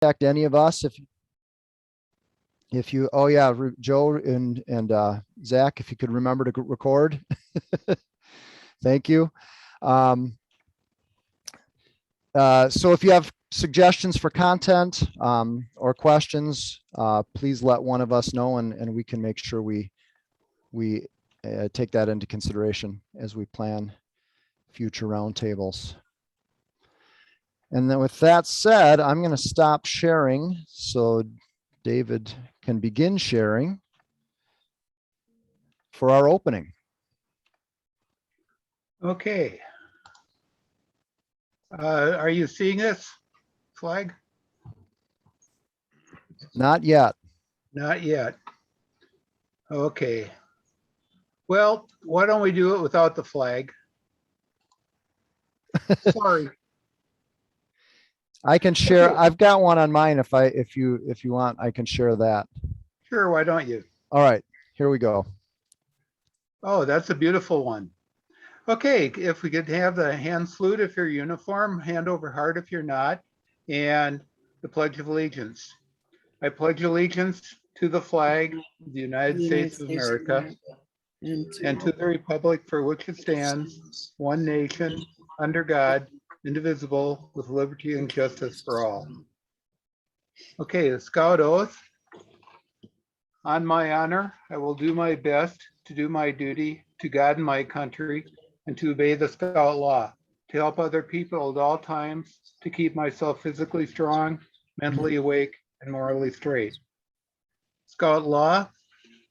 contact any of us if you, oh yeah, Joe and Zach, if you could remember to record. Thank you. So if you have suggestions for content or questions, please let one of us know, and we can make sure we take that into consideration as we plan future roundtables. And then with that said, I'm going to stop sharing so David can begin sharing for our opening. Okay. Are you seeing this flag? Not yet. Not yet. Okay. Well, why don't we do it without the flag? Sorry. I can share. Okay. I've got one on mine. If you want, I can share that. Sure, why don't you? All right, here we go. Oh, that's a beautiful one. Okay, if we could have the hand salute if you're uniform, hand over heart if you're not, and the Pledge of Allegiance. I pledge allegiance to the flag of the United States of America and to the republic for which it stands, one nation, under God, indivisible, with liberty and justice for all. Okay, the Scout Oath. On my honor, I will do my best to do my duty to God and my country and to obey the Scout law, to help other people at all times, to keep myself physically strong, mentally awake, and morally straight. Scout law.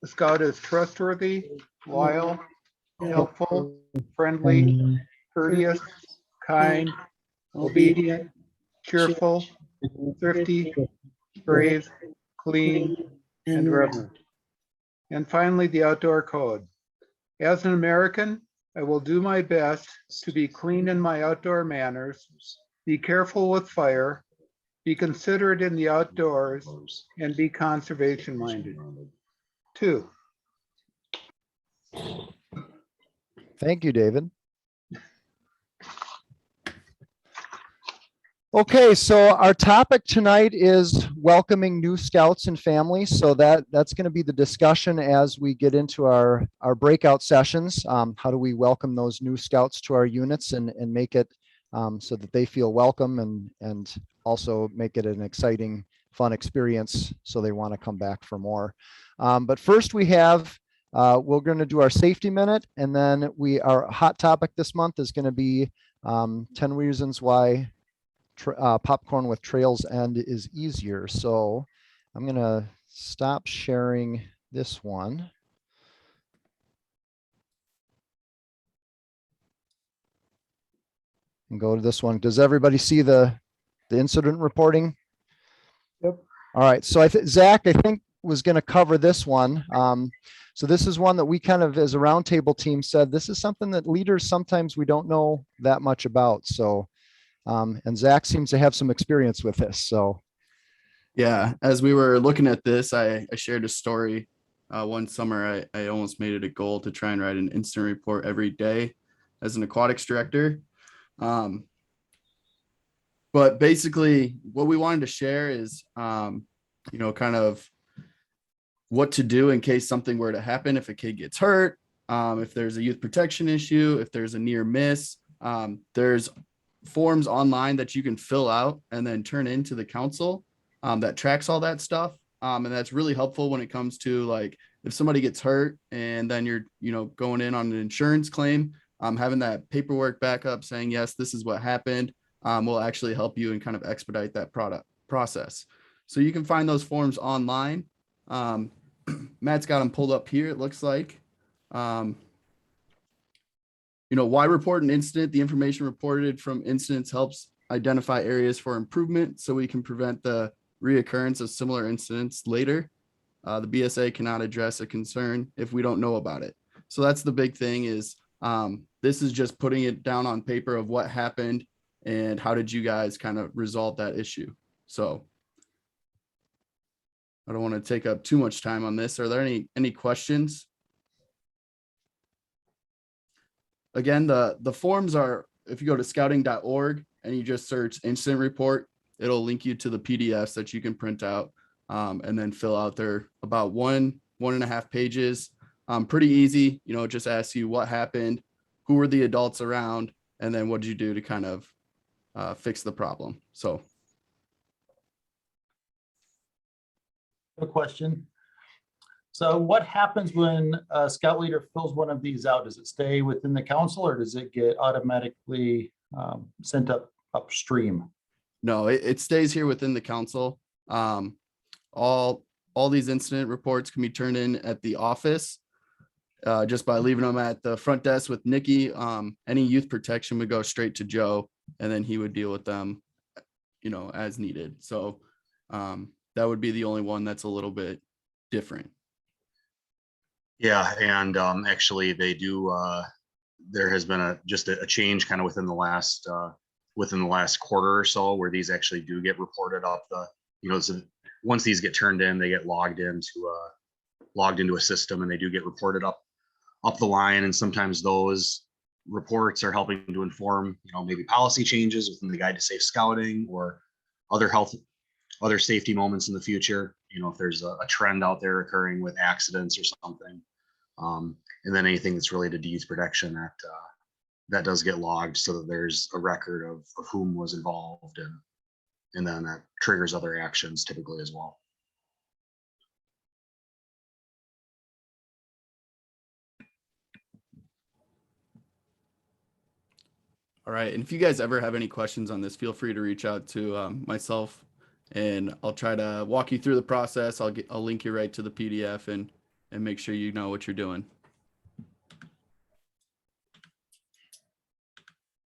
The Scout is trustworthy, loyal, helpful, friendly, courteous, kind, obedient, cheerful, thrifty, brave, clean, and reverent. And finally, the outdoor code. As an American, I will do my best to be clean in my outdoor manners, be careful with fire, be considerate in the outdoors, and be conservation minded. 2. Thank you, David. Okay, so our topic tonight is welcoming new scouts and families. So that's going to be the discussion as we get into our breakout sessions. How do we welcome those new scouts to our units and make it so that they feel welcome and also make it an exciting, fun experience so they want to come back for more. But first we have, we're going to do our safety minute, and then our hot topic this month is going to be 10 reasons why popcorn with Trails End is easier. So I'm going to stop sharing this one. And go to this one. Does everybody see the incident reporting? Yep. All right. So Zach, I think, was going to cover this one. So this is one that we kind of, as a roundtable team, said this is something that leaders sometimes we don't know that much about. So and Zach seems to have some experience with this. So, yeah, as we were looking at this, I shared a story. One summer, I almost made it a goal to try and write an incident report every day as an aquatics director. But basically, what we wanted to share is, kind of what to do in case something were to happen. If a kid gets hurt, if there's a youth protection issue, if there's a near miss, there's forms online that you can fill out and then turn into the council that tracks all that stuff. And that's really helpful when it comes to, like, if somebody gets hurt and then you're, going in on an insurance claim, having that paperwork back up saying, yes, this is what happened, will actually help you and kind of expedite that process. So you can find those forms online. Matt's got them pulled up here, it looks like. Why report an incident? The information reported from incidents helps identify areas for improvement so we can prevent the reoccurrence of similar incidents later. The BSA cannot address a concern if we don't know about it. So that's the big thing is this is just putting it down on paper of what happened and how did you guys kind of resolve that issue. So I don't want to take up too much time on this. Are there any questions? Again, the forms are, if you go to scouting.org and you just search incident report, it'll link you to the PDFs that you can print out and then fill out. They're about 1.5 pages. Pretty easy. It just asks you what happened, who were the adults around, and then what did you do to kind of fix the problem. So. A question. So what happens when a scout leader fills one of these out? Does it stay within the council or does it get automatically sent upstream? No, it stays here within the council. All these incident reports can be turned in at the office just by leaving them at the front desk with Nikki. Any youth protection would go straight to Joe, and then he would deal with them, as needed. So that would be the only one that's a little bit different. Yeah, and actually they do. There has been just a change kind of within the last quarter or so, where these actually do get reported up so once these get turned in, they get logged into a system, and they do get reported up the line. And sometimes those reports are helping to inform maybe policy changes within the Guide to Safe Scouting or other safety moments in the future. If there's a trend out there occurring with accidents or something, and then anything that's related to youth protection that does get logged, so that there's a record of whom was involved, and then that triggers other actions typically as well. All right. And if you guys ever have any questions on this, feel free to reach out to myself, and I'll try to walk you through the process. I'll link you right to the PDF and make sure you know what you're doing.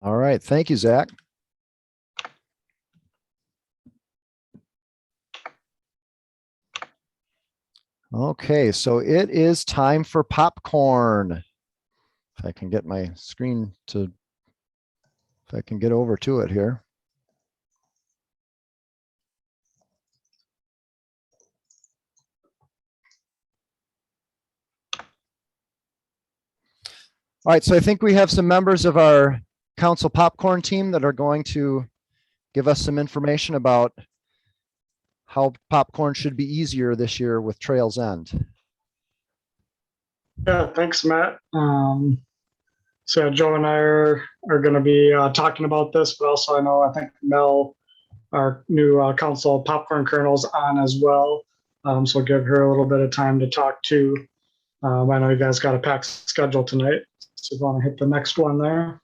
All right. Thank you, Zach. Okay, so it is time for popcorn. If I can get my screen if I can get over to it here. All right, so I think we have some members of our council popcorn team that are going to give us some information about how popcorn should be easier this year with Trails End. Yeah, thanks, Matt. So Joe and I are going to be talking about this, but also I think Mel, our new council popcorn colonel's on as well. So give her a little bit of time to talk too. I know you guys got a packed schedule tonight, so if you want to hit the next one there.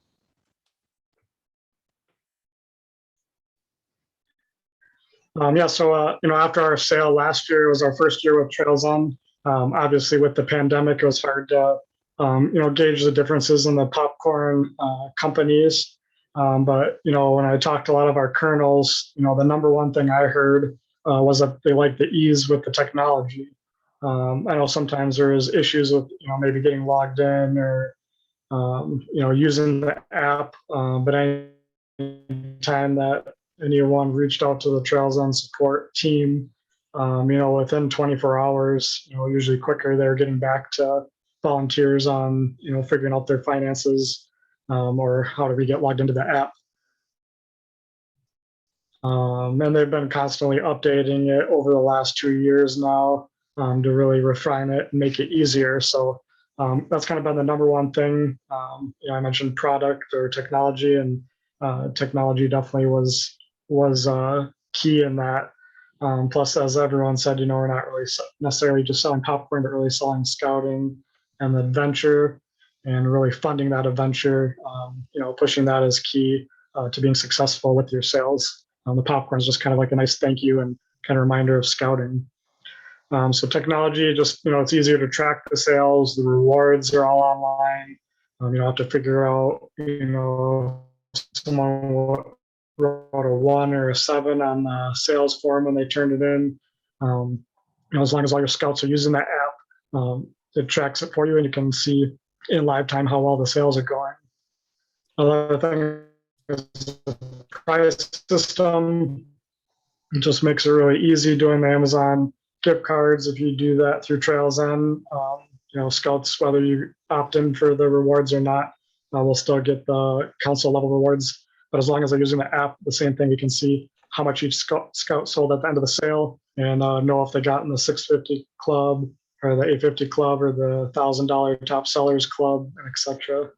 So after our sale last year, it was our first year with Trails On. Obviously, with the pandemic, it was hard to gauge the differences in the popcorn companies. But when I talked to a lot of our colonels, the number one thing I heard was that they like the ease with the technology. I know sometimes there is issues with maybe getting logged in or using the app, but any time that anyone reached out to the Trails On support team, within 24 hours, usually quicker, they're getting back to volunteers on, figuring out their finances or how do we get logged into the app. And they've been constantly updating it over the last 2 years now to really refine it and make it easier. So that's kind of been the number one thing. I mentioned product or technology, and technology definitely was key in that. Plus, as everyone said, we're not really necessarily just selling popcorn, but really selling scouting and the adventure, and really funding that adventure. Pushing that is key to being successful with your sales. The popcorn is just kind of like a nice thank you and kind of reminder of scouting. So technology, just it's easier to track the sales. The rewards are all online. You don't have to figure out someone wrote a 1 or a 7 on the sales form when they turned it in. As long as all your scouts are using that app, it tracks it for you, and you can see in live time how well the sales are going. Another thing is the price system. It just makes it really easy doing the Amazon gift cards. If you do that through Trails End, scouts, whether you opt in for the rewards or not, will still get the council level rewards. But as long as they're using the app, the same thing, you can see how much each scout sold at the end of the sale, and know if they got in the 650 club or the 850 club or the $1,000 top sellers club, etc.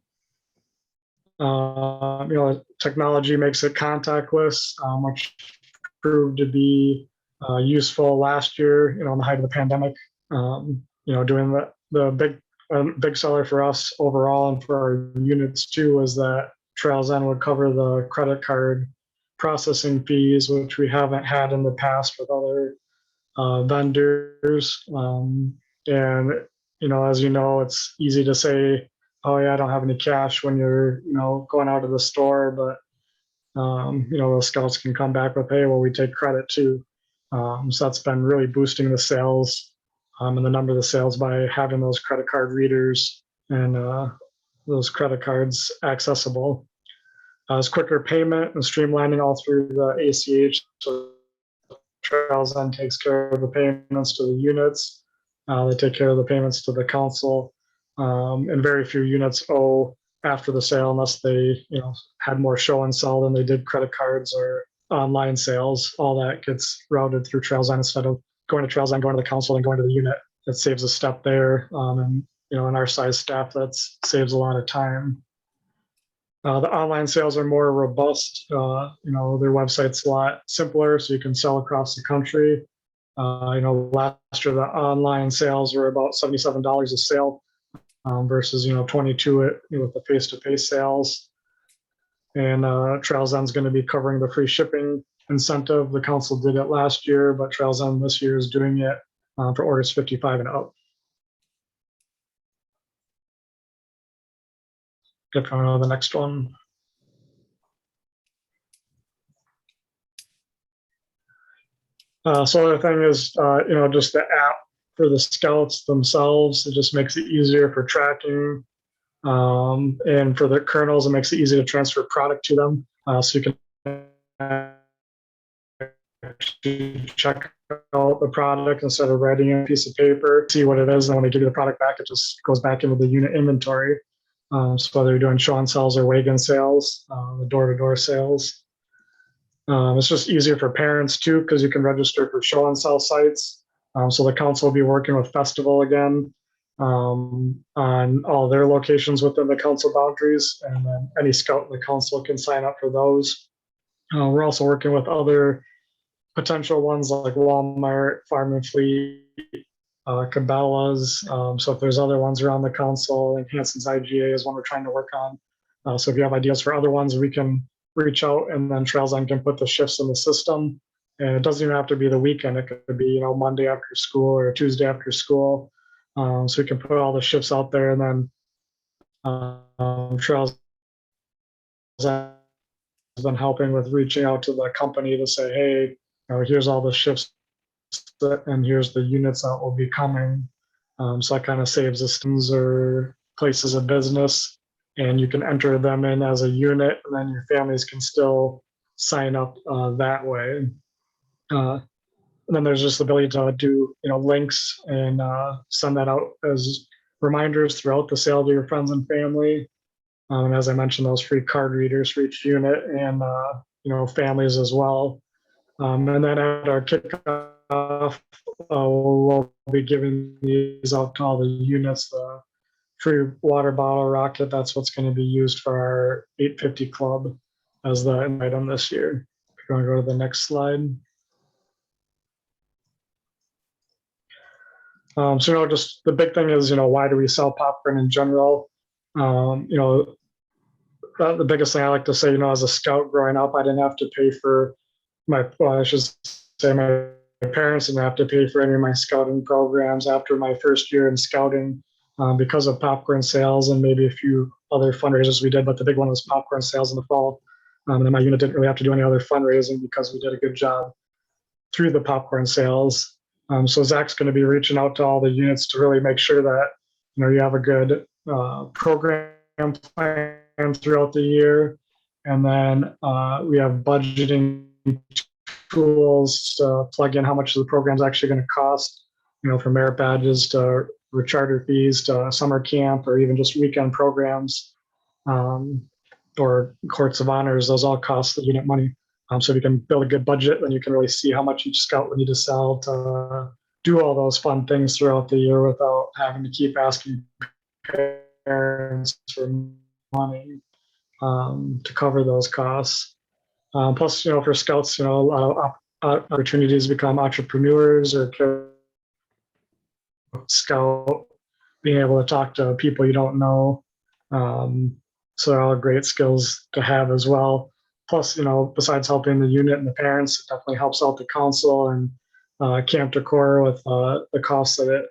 Technology makes it contactless, which proved to be useful last year, in the height of the pandemic. Doing the big seller for us overall and for our units too was that Trails End would cover the credit card processing fees, which we haven't had in the past with other vendors. And as you know, it's easy to say, "Oh yeah, I don't have any cash," when you're going out of the store, but the scouts can come back with, "Hey, well, we take credit too." So that's been really boosting the sales and the number of the sales by having those credit card readers and those credit cards accessible. It's quicker payment and streamlining all through the ACH. So Trails End takes care of the payments to the units. They take care of the payments to the council. And very few units owe after the sale unless they had more show and sell than they did credit cards or online sales. All that gets routed through Trails End instead of going to Trails End, going to the council, and going to the unit. It saves a step there. And in our size staff, that saves a lot of time. The online sales are more robust. Their website's a lot simpler, so you can sell across the country. Last year the online sales were about $77 a sale versus $22 with the face-to-face sales. And Trails End's going to be covering the free shipping incentive. The council did it last year, but Trails End this year is doing it for orders 55 and up. Get on the next one. So the thing is, just the app for the scouts themselves. It just makes it easier for tracking. And for the colonels, it makes it easy to transfer product to them. So you can check out the product instead of writing a piece of paper, see what it is, and when they give you the product back, it just goes back into the unit inventory. So whether you're doing show and sells or wagon sales, the door-to-door sales. It's just easier for parents too, because you can register for show and sell sites. So the council will be working with Festival again on all their locations within the council boundaries, and then any scout in the council can sign up for those. We're also working with other potential ones like Walmart, Farm and Fleet, Cabela's. So if there's other ones around the council, like Hanson's IGA is one we're trying to work on. So if you have ideas for other ones, we can reach out, and then Trails End can put the shifts in the system. And it doesn't even have to be the weekend. It could be, Monday after school or Tuesday after school. So we can put all the shifts out there, and then Trails End has been helping with reaching out to the company to say, hey, here's all the shifts and here's the units that will be coming. So that kind of saves systems or places of business, and you can enter them in as a unit, and then your families can still sign up that way. And then there's just the ability to do links and send that out as reminders throughout the sale to your friends and family. And as I mentioned, those free card readers for each unit and families as well. And then at our kickoff, we'll be giving these out to all the units, the free water bottle rocket. That's what's going to be used for our 850 club as the item this year. If you want to go to the next slide. So just the big thing is, why do we sell popcorn in general? The biggest thing I like to say, as a scout growing up, I didn't have to pay for my parents didn't have to pay for any of my scouting programs after my first year in scouting because of popcorn sales and maybe a few other fundraisers we did, but the big one was popcorn sales in the fall. And then my unit didn't really have to do any other fundraising because we did a good job through the popcorn sales. So Zach's going to be reaching out to all the units to really make sure that you have a good program plan throughout the year, and then we have budgeting tools to plug in how much the program's actually going to cost. From merit badges to charter fees to summer camp or even just weekend programs or courts of honors. Those all cost the unit money. So if you can build a good budget, then you can really see how much each scout would need to sell to do all those fun things throughout the year without having to keep asking parents for money to cover those costs. Plus, for scouts, a lot of opportunities to become entrepreneurs or scout, being able to talk to people you don't know. So they're all great skills to have as well. Plus, besides helping the unit and the parents, it definitely helps out the council and Camp Decor with the costs that it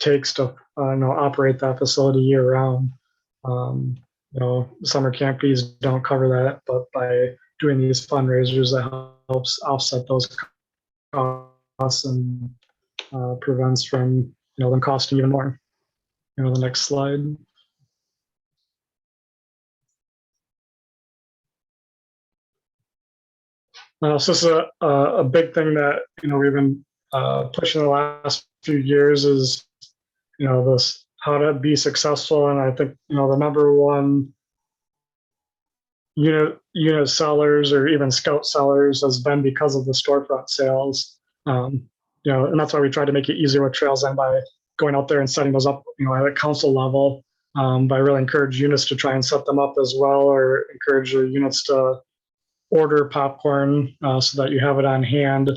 takes to operate that facility year round. Summer camp fees don't cover that, but by doing these fundraisers, that helps offset those costs and prevents from them costing even more. The next slide. So this is a big thing that we've been pushing the last few years is this how to be successful, and I think the number one unit sellers or even scout sellers has been because of the storefront sales. And that's why we try to make it easier with Trails and by going out there and setting those up at a council level, by really encourage units to try and set them up as well, or encourage your units to order popcorn so that you have it on hand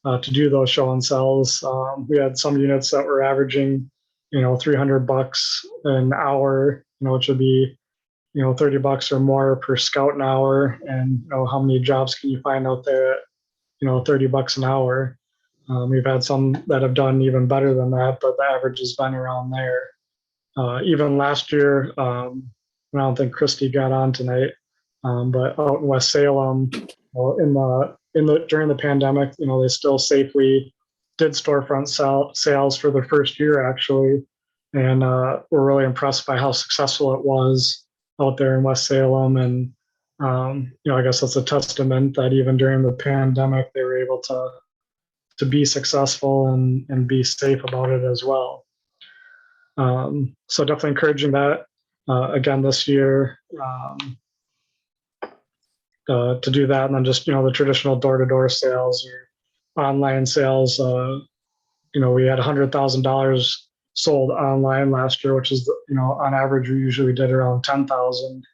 to do those show and sells. We had some units that were averaging $300 an hour, which would be $30 or more per scout an hour. And how many jobs can you find out there at $30 an hour? We've had some that have done even better than that, but the average has been around there. Even last year, I don't think Christy got on tonight, but out in West Salem, during the pandemic, they still safely did storefront sales for the first year actually, and we're really impressed by how successful it was out there in West Salem. And I guess that's a testament that even during the pandemic, they were able to be successful and be safe about it as well. So definitely encouraging that again this year to do that, and then just the traditional door-to-door sales or online sales. We had $100,000 sold online last year, which is on average we usually did around 10,000.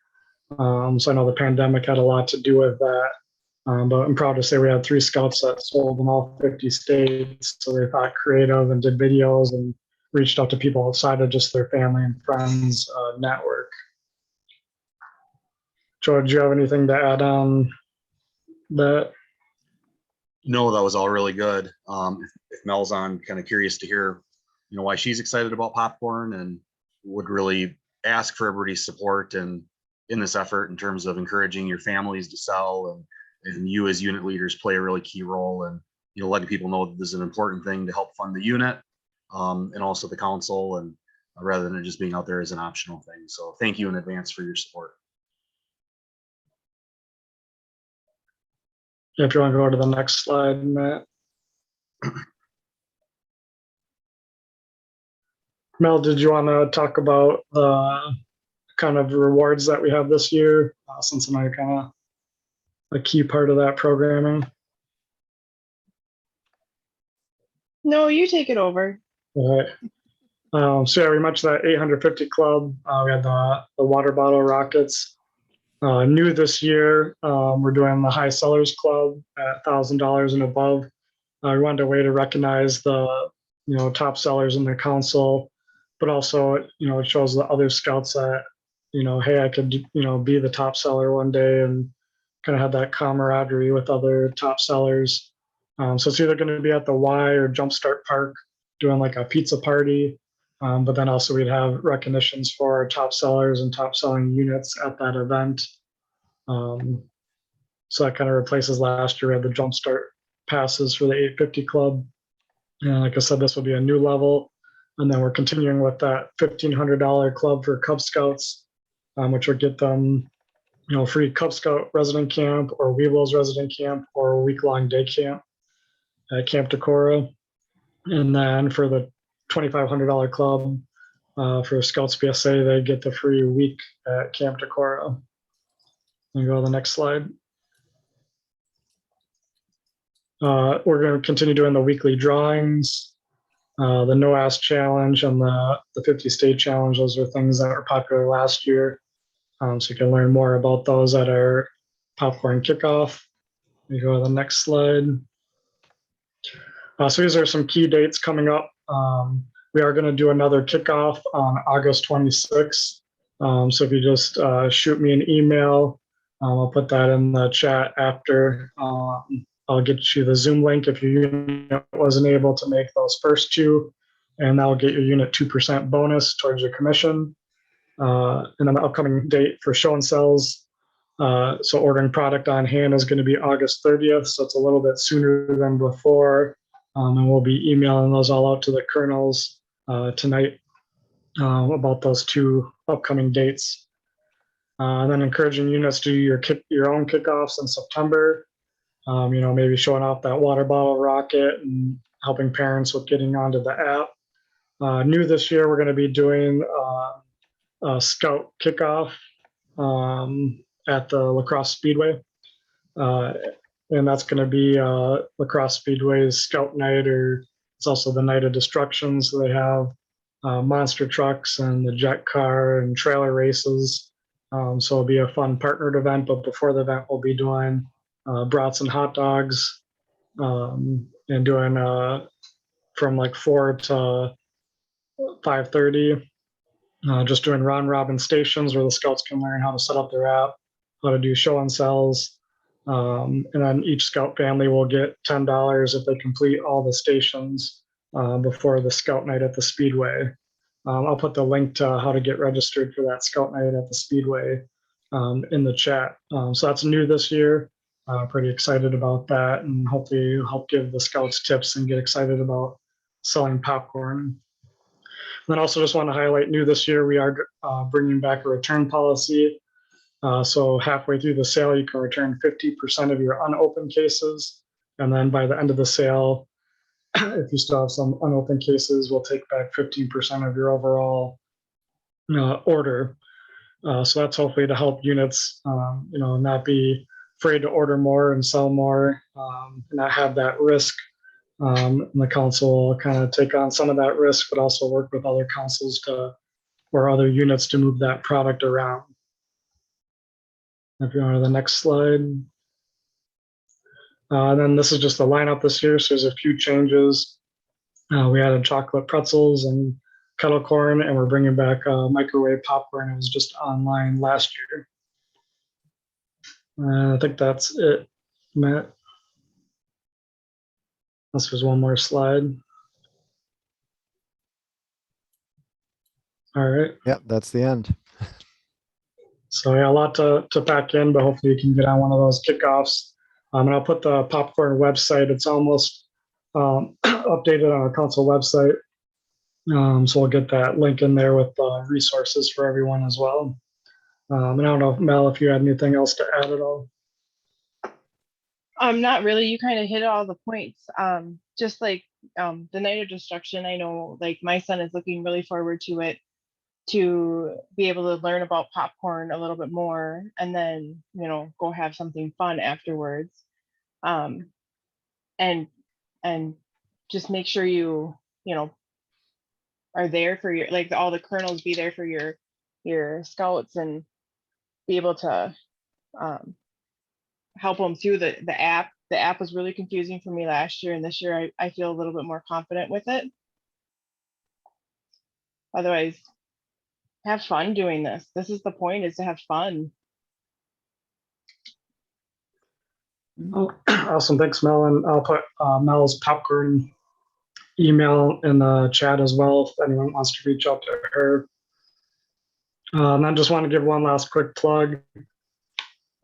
So I know the pandemic had a lot to do with that. But I'm proud to say we had 3 scouts that sold in all 50 states. So they thought creative and did videos and reached out to people outside of just their family and friends network. Joe, do you have anything to add on that? No, that was all really good. If Mel's on, kind of curious to hear, why she's excited about popcorn, and would really ask for everybody's support and in this effort in terms of encouraging your families to sell, and you as unit leaders play a really key role, and letting people know that this is an important thing to help fund the unit, and also the council, and rather than it just being out there as an optional thing. So thank you in advance for your support. If you want to go to the next slide, Matt. Mel, did you want to talk about the kind of rewards that we have this year, since I'm kind of a key part of that programming? No, you take it over. All right. So yeah, we mentioned that 850 club. We had the water bottle rockets. New this year, we're doing the high sellers club at $1,000 and above. We wanted a way to recognize the top sellers in the council, but also it shows the other scouts that hey, I could be the top seller one day, and kind of have that camaraderie with other top sellers. So it's either going to be at the Y or Jumpstart Park doing like a pizza party, but then also we'd have recognitions for our top sellers and top selling units at that event. So that kind of replaces last year we had the Jumpstart passes for the 850 club. And like I said, this will be a new level. And then we're continuing with that $1,500 club for Cub Scouts, which will get them free Cub Scout resident camp or Webelos resident camp or a week-long day camp at Camp Decor. And then for the $2,500 club for Scouts Bsa, they get the free week at Camp Decor. And go to the next slide. We're going to continue doing the weekly drawings, the No Ask Challenge, and the 50 State Challenge. Those are things that were popular last year. So you can learn more about those at our popcorn kickoff. We go to the next slide. So these are some key dates coming up. We are going to do another kickoff on August 26th. So if you just shoot me an email, I'll put that in the chat after. I'll get you the Zoom link if your unit wasn't able to make those first two, and that'll get your unit 2% bonus towards your commission. And then the upcoming date for show and sells. So ordering product on hand is going to be August 30th. So it's a little bit sooner than before. And we'll be emailing those all out to the colonels tonight about those two upcoming dates. And then encouraging units to do your own kickoffs in September. Maybe showing off that water bottle rocket and helping parents with getting onto the app. New this year, we're going to be doing a Scout kickoff at the Lacrosse Speedway. And that's going to be Lacrosse Speedway's Scout Night, or it's also the Night of Destruction. So they have monster trucks and the jet car and trailer races. So it'll be a fun partnered event. But before the event, we'll be doing brats and hot dogs and doing from like 4 to 5:30. Just doing round robin stations where the scouts can learn how to set up their app, how to do show and sells. And then each scout family will get $10 if they complete all the stations before the scout night at the Speedway. I'll put the link to how to get registered for that scout night at the Speedway in the chat. So that's new this year. Pretty excited about that, and hopefully help give the scouts tips and get excited about selling popcorn. And then also just want to highlight new this year, we are bringing back a return policy. So halfway through the sale, you can return 50% of your unopened cases. And then by the end of the sale, if you still have some unopened cases, we'll take back 15% of your overall order. So that's hopefully to help units, not be afraid to order more and sell more, and not have that risk. And the council will kind of take on some of that risk, but also work with other councils or other units to move that product around. If you go to the next slide. And then this is just the lineup this year. So there's a few changes. We added chocolate pretzels and kettle corn, and we're bringing back microwave popcorn. It was just online last year. I think that's it, Matt. Unless there's one more slide. All right. Yep, that's the end. So yeah, a lot to pack in, but hopefully you can get on one of those kickoffs. And I'll put the popcorn website. It's almost updated on our council website. So we'll get that link in there with resources for everyone as well. And I don't know, Mel, if you had anything else to add at all. Not really. You kind of hit all the points. Just like the Night of Destruction, I know like my son is looking really forward to it, to be able to learn about popcorn a little bit more, and then go have something fun afterwards. And just make sure you are there for your, like, all the colonels be there for your scouts and be able to help them through the app. The app was really confusing for me last year, and this year I feel a little bit more confident with it. Otherwise, have fun doing this. This is the point, is to have fun. Oh, awesome. Thanks, Mel. And I'll put Mel's popcorn email in the chat as well if anyone wants to reach out to her. And I just want to give one last quick plug.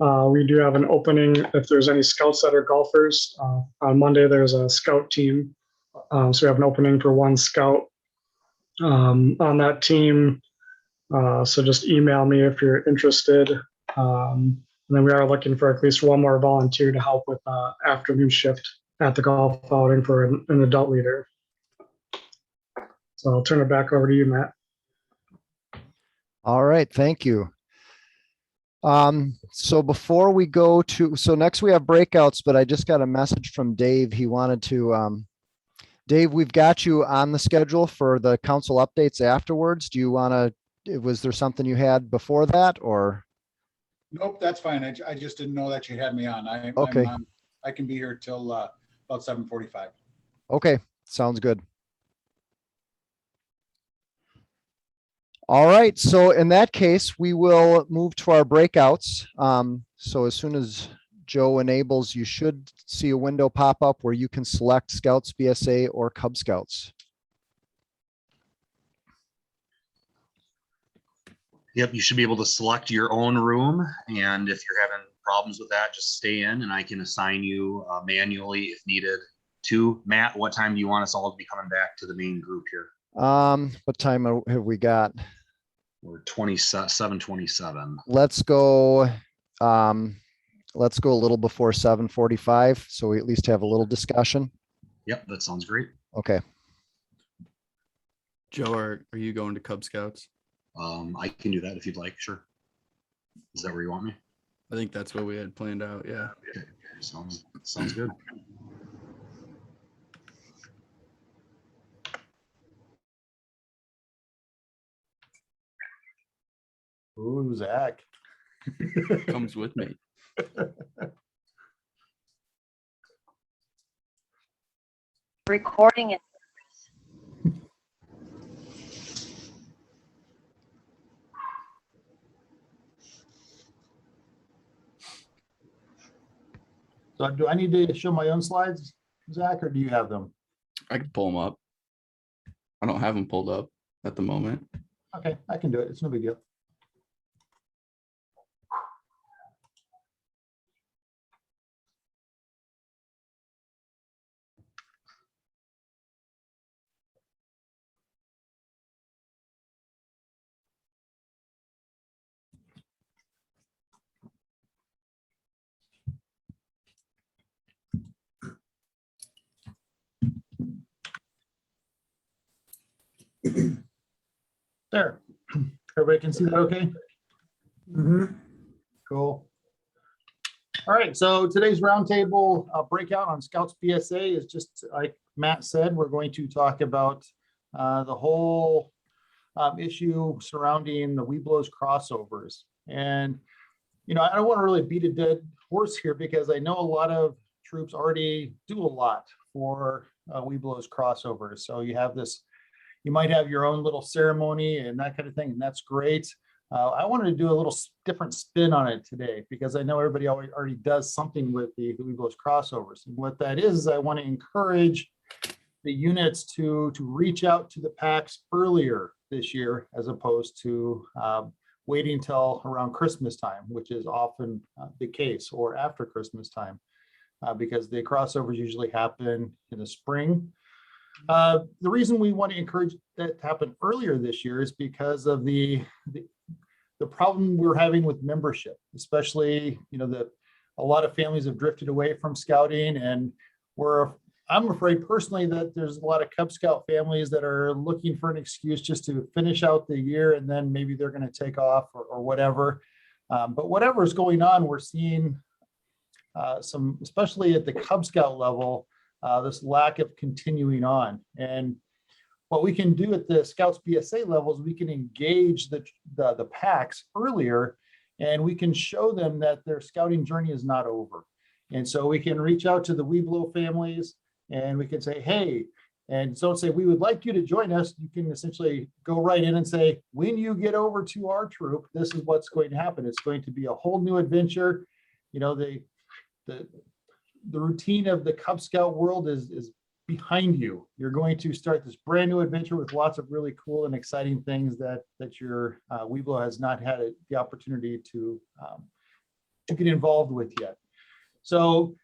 We do have an opening if there's any scouts that are golfers. On Monday, there's a scout team. So we have an opening for one scout on that team. So just email me if you're interested. And then we are looking for at least one more volunteer to help with afternoon shift at the golf outing for an adult leader. So I'll turn it back over to you, Matt. All right, thank you. So before we go to, so next we have breakouts, but I just got a message from Dave. He wanted to, Dave, we've got you on the schedule for the council updates afterwards. Do you want to, was there something you had before that or? Nope, that's fine. I just didn't know that you had me on. Okay. I can be here till about 7:45. Okay, sounds good. All right, so in that case, we will move to our breakouts. So as soon as Joe enables, you should see a window pop up where you can select Scouts BSA or Cub Scouts. Yep, you should be able to select your own room. And if you're having problems with that, just stay in and I can assign you manually if needed to. Matt, what time do you want us all to be coming back to the main group here? What time have we got? We're 7:27. Let's go a little before 7:45, so we at least have a little discussion. Yep, that sounds great. Okay. Joe, are you going to Cub Scouts? I can do that if you'd like. Sure. Is that where you want me? I think that's what we had planned out. Yeah. Okay. Sounds good. Ooh, Zach. Comes with me. Recording it. So do I need to show my own slides, Zach, or do you have them? I can pull them up. I don't have them pulled up at the moment. Okay, I can do it. It's no big deal. There. Everybody can see that okay? Cool. All right, so today's roundtable breakout on Scouts BSA is just like Matt said, we're going to talk about the whole issue surrounding the Webelos crossovers. And, you know, I don't want to really beat a dead horse here because I know a lot of troops already do a lot for Webelos crossovers. So you have this, you might have your own little ceremony and that kind of thing, and that's great. I wanted to do a little different spin on it today because I know everybody already does something with the Webelos crossovers. And what that is I want to encourage the units to reach out to the packs earlier this year as opposed to waiting till around Christmas time, which is often the case, or after Christmas time, because the crossovers usually happen in the spring. The reason we want to encourage that to happen earlier this year is because of the problem we're having with membership, especially, you know, a lot of families have drifted away from scouting, and I'm afraid personally that there's a lot of Cub Scout families that are looking for an excuse just to finish out the year and then maybe they're going to take off or whatever. But whatever is going on, we're seeing some, especially at the Cub Scout level, this lack of continuing on. And what we can do at the Scouts BSA levels, we can engage the packs earlier, and we can show them that their scouting journey is not over. And so we can reach out to the Webelo families and we can say, hey, and don't say, we would like you to join us. You can essentially go right in and say, when you get over to our troop, this is what's going to happen. It's going to be a whole new adventure. You know, the routine of the Cub Scout world is behind you. You're going to start this brand new adventure with lots of really cool and exciting things that your Webelo has not had the opportunity to get involved with yet. So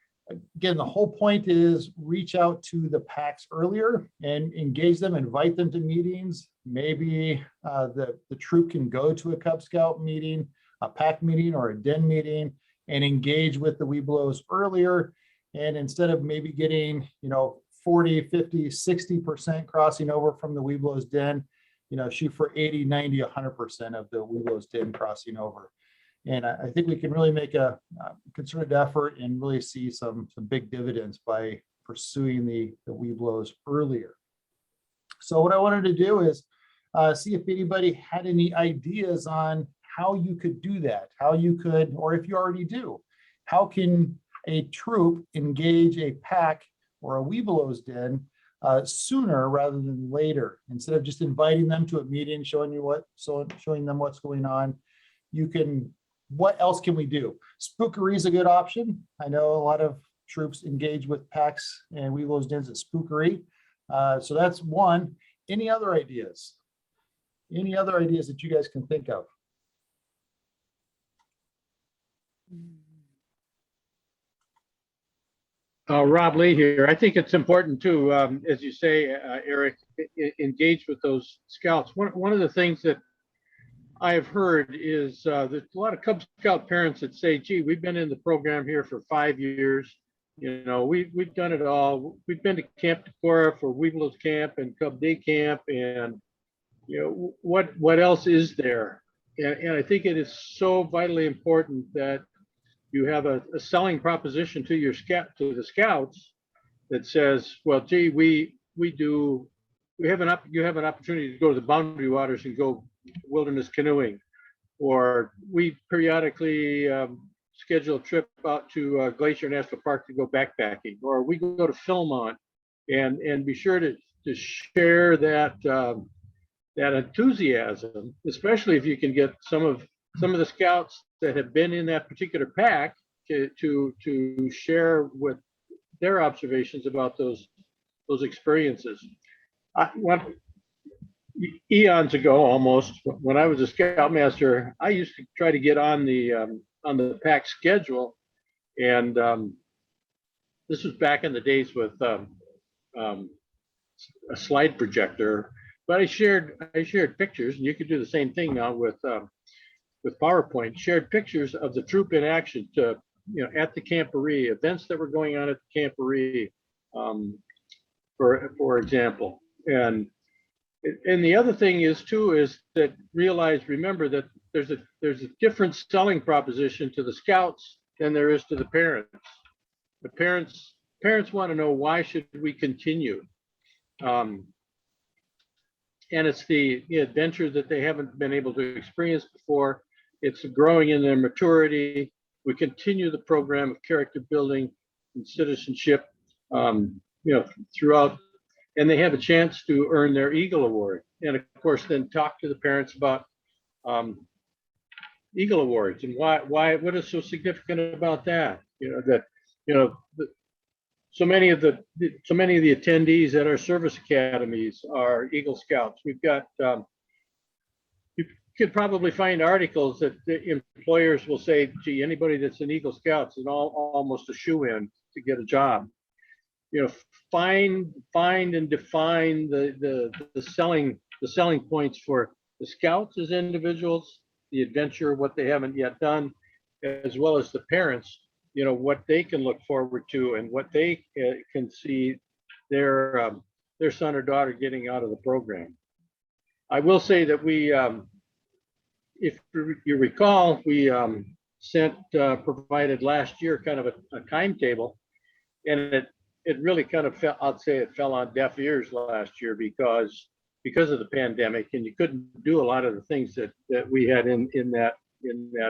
again, the whole point is reach out to the packs earlier and engage them, invite them to meetings. Maybe the troop can go to a Cub Scout meeting, a pack meeting, or a den meeting, and engage with the Webelos earlier. And instead of maybe getting, 40, 50, 60% crossing over from the Webelos den, shoot for 80, 90, 100% of the Webelos den crossing over. And I think we can really make a concerted effort and really see some big dividends by pursuing the Webelos earlier. So what I wanted to do is see if anybody had any ideas on how you could do that, how you could, or if you already do, how can a troop engage a pack or a Webelos den sooner rather than later, instead of just inviting them to a meeting, showing them what's going on. You can, what else can we do? Spookery is a good option. I know a lot of troops engage with packs and Webelos dens at Spookery. So that's one. Any other ideas? Any other ideas that you guys can think of? Rob Lee here. I think it's important to, as you say, Eric, engage with those scouts. One of the things that I've heard is there's a lot of Cub Scout parents that say, gee, we've been in the program here for 5 years. You know, we've done it all. We've been to Camp Decorah for Webelos Camp and Cub Day Camp, and you know, what else is there? And I think it is so vitally important that you have a selling proposition to your the scouts that says, well, gee, you have an opportunity to go to the Boundary Waters and go wilderness canoeing, or we periodically schedule a trip out to Glacier National Park to go backpacking, or we go to Philmont, and be sure to share that that enthusiasm, especially if you can get some of the scouts that have been in that particular pack to share with their observations about those experiences. Eons ago, almost, when I was a scoutmaster, I used to try to get on the pack schedule, and this was back in the days with a slide projector. But I shared pictures, and you could do the same thing now with PowerPoint. Shared pictures of the troop in action to, you know, at the camporee, events that were going on at the camporee, for example. And the other thing is that remember that there's a different selling proposition to the scouts than there is to the parents. The parents want to know, why should we continue? And it's the adventure that they haven't been able to experience before. It's growing in their maturity. We continue the program of character building and citizenship, throughout, and they have a chance to earn their Eagle Award. And of course, then talk to the parents about Eagle Awards and what is so significant about that. So many of the attendees at our service academies are Eagle Scouts. We've got, you could probably find articles that the employers will say, gee, anybody that's an Eagle Scouts is almost a shoe-in to get a job. You know, find and define the selling points for the scouts as individuals, the adventure, what they haven't yet done, as well as the parents, you know, what they can look forward to and what they can see their son or daughter getting out of the program. I will say that we, if you recall, we provided last year kind of a timetable, and it really kind of fell, I'd say it fell on deaf ears last year because of the pandemic, and you couldn't do a lot of the things that we had in that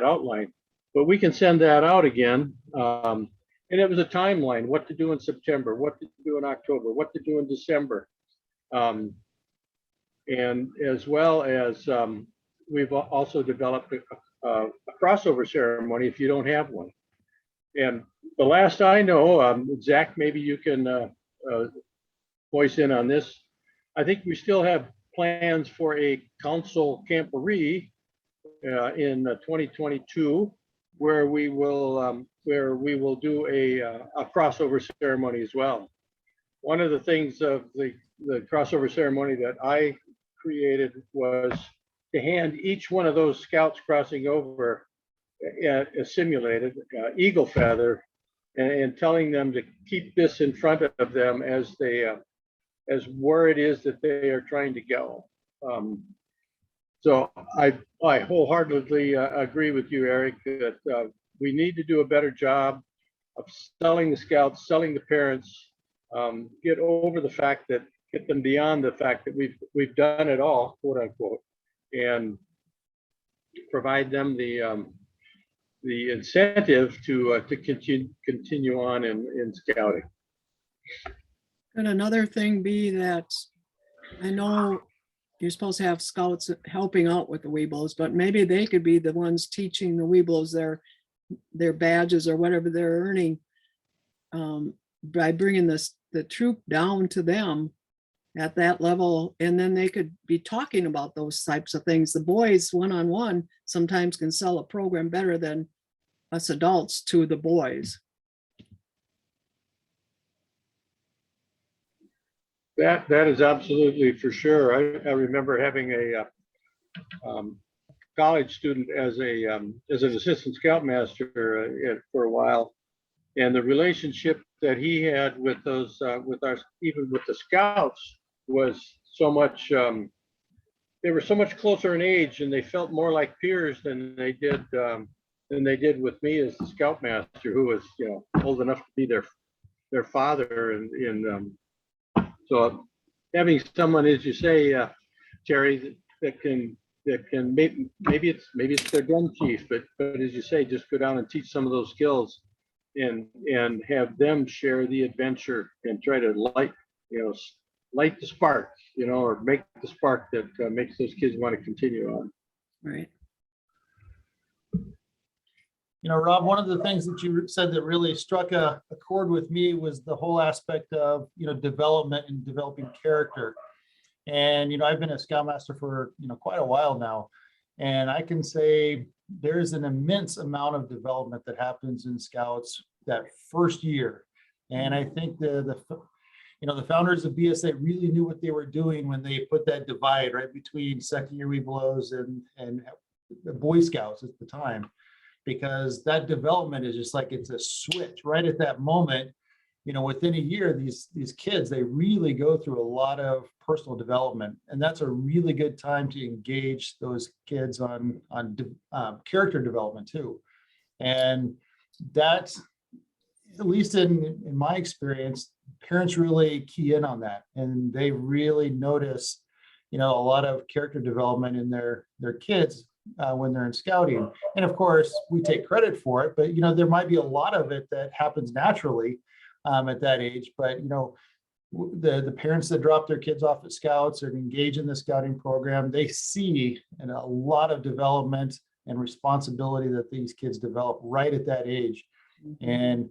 outline. But we can send that out again. And it was a timeline, what to do in September, what to do in October, what to do in December. And as well as we've also developed a crossover ceremony if you don't have one. And the last I know, Zach, maybe you can voice in on this. I think we still have plans for a council camporee in 2022. Where we will do a crossover ceremony as well. One of the things of the crossover ceremony that I created was to hand each one of those scouts crossing over a simulated eagle feather, and telling them to keep this in front of them as they as where it is that they are trying to go. So I wholeheartedly agree with you, Eric, that we need to do a better job of selling the scouts, selling the parents, get over the fact that, get them beyond the fact that we've done it all, quote unquote, and provide them the incentive to continue on in scouting. Could another thing be that I know you're supposed to have scouts helping out with the Webelos, but maybe they could be the ones teaching the Webelos their badges or whatever they're earning by bringing the troop down to them at that level, and then they could be talking about those types of things. The boys one-on-one sometimes can sell a program better than us adults to the boys. That is absolutely for sure. I remember having a college student as an assistant scoutmaster for a while, and the relationship that he had with those even with the scouts was so much. They were so much closer in age, and they felt more like peers than they did with me as the scoutmaster, who was old enough to be their father, and so having someone, as you say, Terry, that can maybe it's their gun chief, but as you say, just go down and teach some of those skills, and have them share the adventure and try to light the spark, or make the spark that makes those kids want to continue on. Right. Rob, one of the things that you said that really struck a chord with me was the whole aspect of, development and developing character. And, I've been a Scoutmaster for, quite a while now. And I can say there's an immense amount of development that happens in Scouts that first year. And I think the founders of BSA really knew what they were doing when they put that divide right between second year Webelos and Boy Scouts at the time. Because that development is just like, it's a switch right at that moment. Within a year, these kids, they really go through a lot of personal development, and that's a really good time to engage those kids on character development too. And that's, at least in my experience, parents really key in on that, and they really notice, a lot of character development in their kids when they're in scouting. And of course, we take credit for it, but there might be a lot of it that happens naturally at that age. But the parents that drop their kids off at Scouts and engage in the scouting program, they see a lot of development and responsibility that these kids develop right at that age. And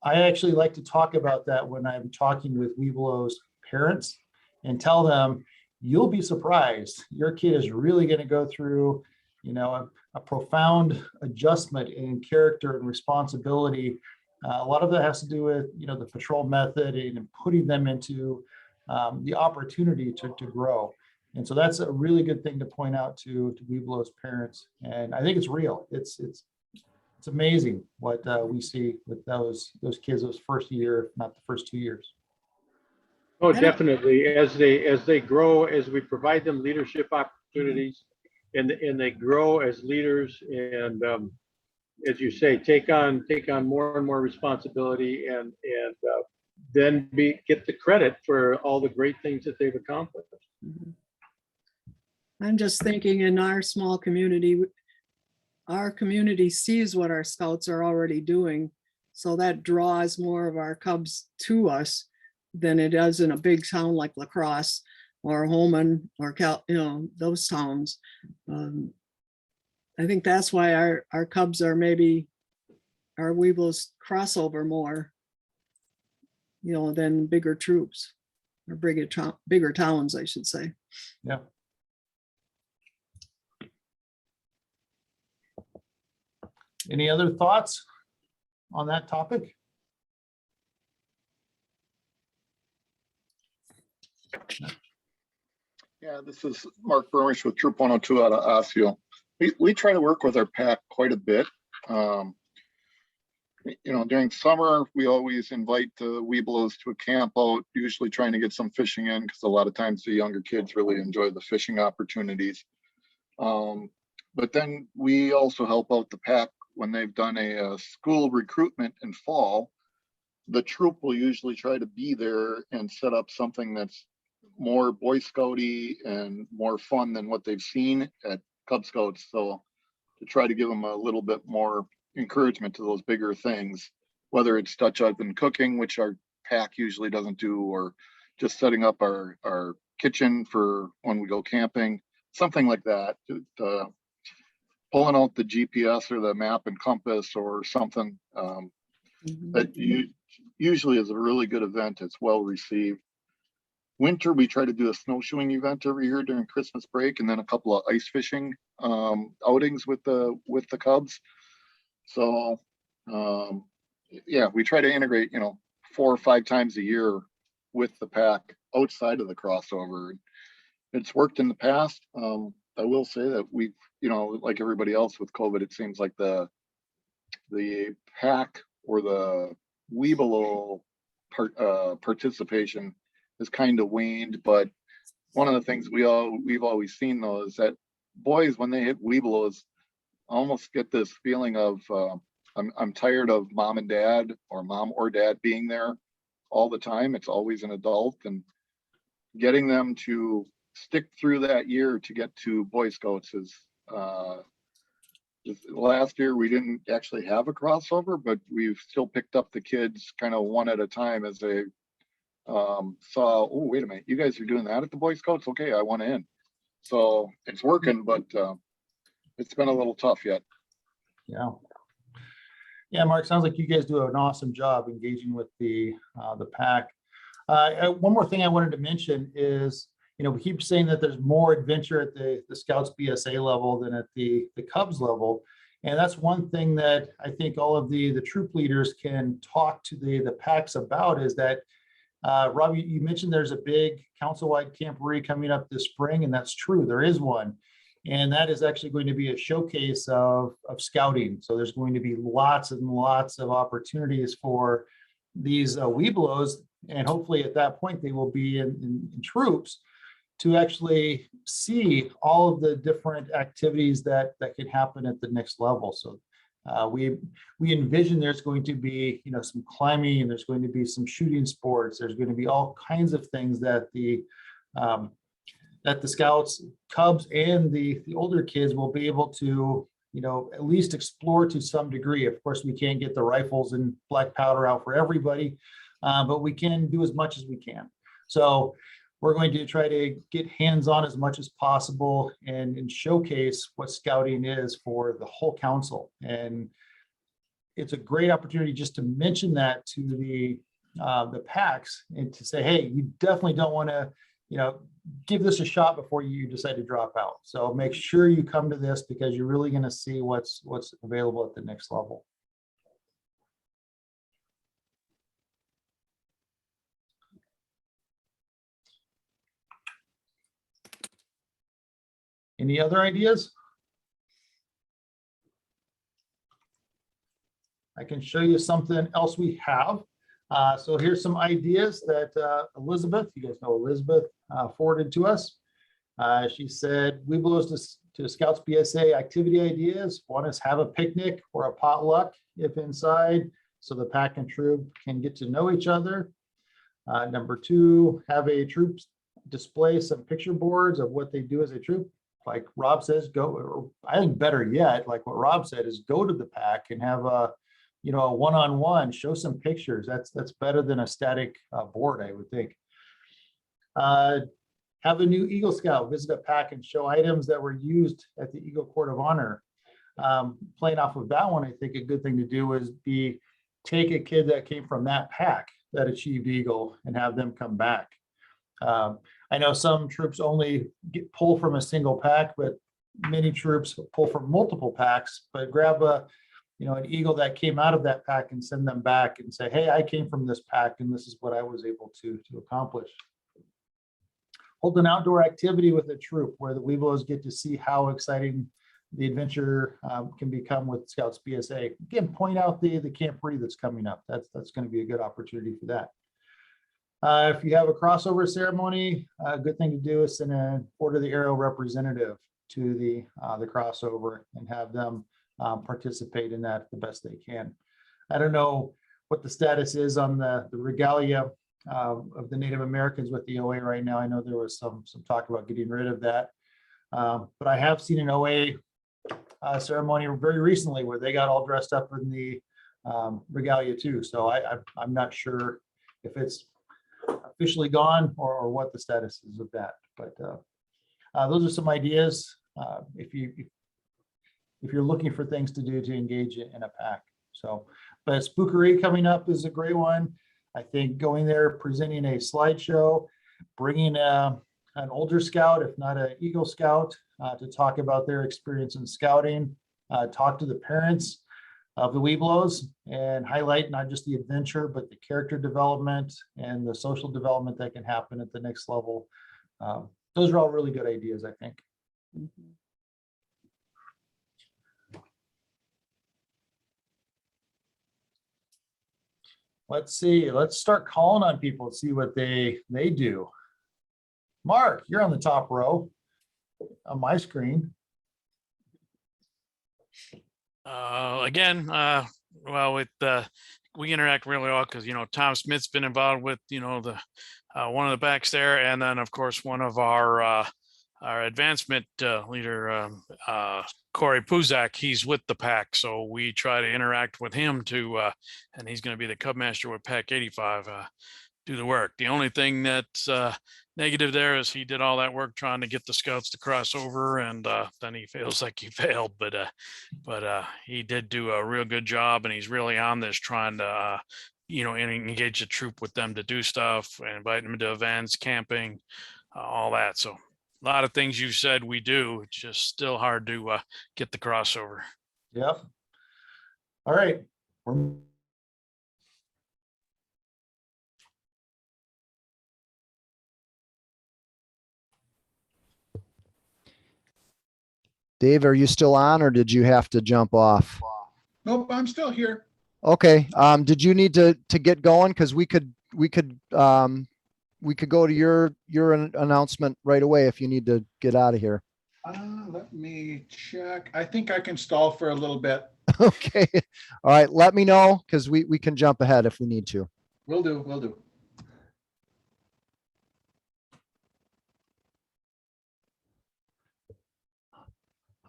I actually like to talk about that when I'm talking with Webelos parents and tell them, you'll be surprised. Your kid is really going to go through, a profound adjustment in character and responsibility. A lot of that has to do with, the patrol method and putting them into the opportunity to grow. And so that's a really good thing to point out to Webelos parents. And I think it's real. It's amazing what we see with those kids those first year, if not the first 2 years. Oh, definitely. As they grow, as we provide them leadership opportunities, and they grow as leaders, and as you say, take on more and more responsibility, and then get the credit for all the great things that they've accomplished. I'm just thinking, in our small community, our community sees what our scouts are already doing, so that draws more of our cubs to us than it does in a big town like La Crosse or Holman or those towns. I think that's why our cubs are maybe our Webelos crossover more, than bigger troops or bigger towns, I should say. Yeah. Any other thoughts on that topic? Yeah, this is Mark Burmish with Troop 102 out of Osseo. We try to work with our pack quite a bit. During summer, we always invite the Webelos to a camp out, usually trying to get some fishing in, because a lot of times the younger kids really enjoy the fishing opportunities. But then we also help out the pack when they've done a school recruitment in fall. The troop will usually try to be there and set up something that's more Boy Scouty and more fun than what they've seen at Cub Scouts. So to try to give them a little bit more encouragement to those bigger things, whether it's Dutch oven cooking, which our pack usually doesn't do, or just setting up our kitchen for when we go camping, something like that. Pulling out the GPS or the map and compass or something that usually is a really good event. It's well received. Winter, we try to do a snowshoeing event every year during Christmas break, and then a couple of ice fishing outings with the Cubs. So yeah, we try to integrate, 4 or 5 times a year with the pack outside of the crossover. It's worked in the past. I will say that we've, like everybody else with COVID, it seems like the pack or the Webelo participation has kind of waned. But one of the things we've always seen though is that boys, when they hit Webelos, almost get this feeling of I'm tired of mom and dad or mom or dad being there all the time. It's always an adult, and getting them to stick through that year to get to Boy Scouts is last year we didn't actually have a crossover, but we've still picked up the kids kind of one at a time as they saw, oh, wait a minute, you guys are doing that at the Boy Scouts? Okay, I want in. So it's working, but it's been a little tough yet. Yeah, Mark, sounds like you guys do an awesome job engaging with the pack. One more thing I wanted to mention is, we keep saying that there's more adventure at the Scouts BSA level than at the Cubs level. And that's one thing that I think all of the troop leaders can talk to the packs about, is that, Rob, you mentioned there's a big council-wide camporee coming up this spring, and that's true, there is one. And that is actually going to be a showcase of scouting. So there's going to be lots and lots of opportunities for these Webelos, and hopefully at that point they will be in troops to actually see all of the different activities that can happen at the next level. So we envision there's going to be some climbing, and there's going to be some shooting sports. There's going to be all kinds of things that the Scouts, Cubs, and the older kids will be able to at least explore to some degree. Of course, we can't get the rifles and black powder out for everybody, but we can do as much as we can. So we're going to try to get hands-on as much as possible and showcase what scouting is for the whole council. And it's a great opportunity just to mention that to the packs, and to say, hey, you definitely don't want to, give this a shot before you decide to drop out. So make sure you come to this, because you're really going to see what's available at the next level. Any other ideas? I can show you something else we have. So here's some ideas that Elizabeth, you guys know Elizabeth, forwarded to us. She said, Webelos to Scouts BSA activity ideas. One is have a picnic or a potluck if inside, so the pack and troop can get to know each other. Number 2, have a troop display some picture boards of what they do as a troop. Like Rob says, go, or I think better yet, like what Rob said, is go to the pack and have a one-on-one, show some pictures. That's better than a static board, I would think. Have a new Eagle Scout visit a pack and show items that were used at the Eagle Court of Honor. Playing off of that one, I think a good thing to do is take a kid that came from that pack that achieved Eagle and have them come back. I know some troops only pull from a single pack, but many troops pull from multiple packs. But grab an Eagle that came out of that pack and send them back and say, hey, I came from this pack and this is what I was able to accomplish. Hold an outdoor activity with a troop where the Webelos get to see how exciting the adventure can become with Scouts BSA. Again, point out the camporee that's coming up. That's going to be a good opportunity for that. If you have a crossover ceremony, a good thing to do is send an Order of the Arrow representative to the crossover and have them participate in that the best they can. I don't know what the status is on the regalia of the Native Americans with the OA right now. I know there was some talk about getting rid of that. But I have seen an OA ceremony very recently where they got all dressed up in the regalia too. So I'm not sure if it's officially gone or what the status is of that. But those are some ideas if you're looking for things to do to engage in a pack. So, but Spookery coming up is a great one. I think going there, presenting a slideshow, bringing an older scout, if not an Eagle Scout, to talk about their experience in scouting, talk to the parents of the Webelos and highlight not just the adventure, but the character development and the social development that can happen at the next level. Those are all really good ideas, I think. Let's see, let's start calling on people to see what they do. Mark, you're on the top row on my screen. Again, well, we interact really well because, Tom Smith's been involved with, the one of the backs there. And then, of course, one of our advancement leader, Corey Puzak, he's with the pack. So we try to interact with him and he's going to be the Cub Master with Pack 85, do the work. The only thing that's negative there is he did all that work trying to get the scouts to cross over, and then he feels like he failed. But he did do a real good job, and he's really on this trying to engage the troop with them to do stuff, and invite them to events, camping, all that. So a lot of things you said we do. It's just still hard to get the crossover. Yep. All right. Dave, are you still on or did you have to jump off? Nope, I'm still here. Okay. Did you need to get going? Because we could go to your announcement right away if you need to get out of here. Let me check. I think I can stall for a little bit. Okay. All right. Let me know because we can jump ahead if we need to. Will do, will do.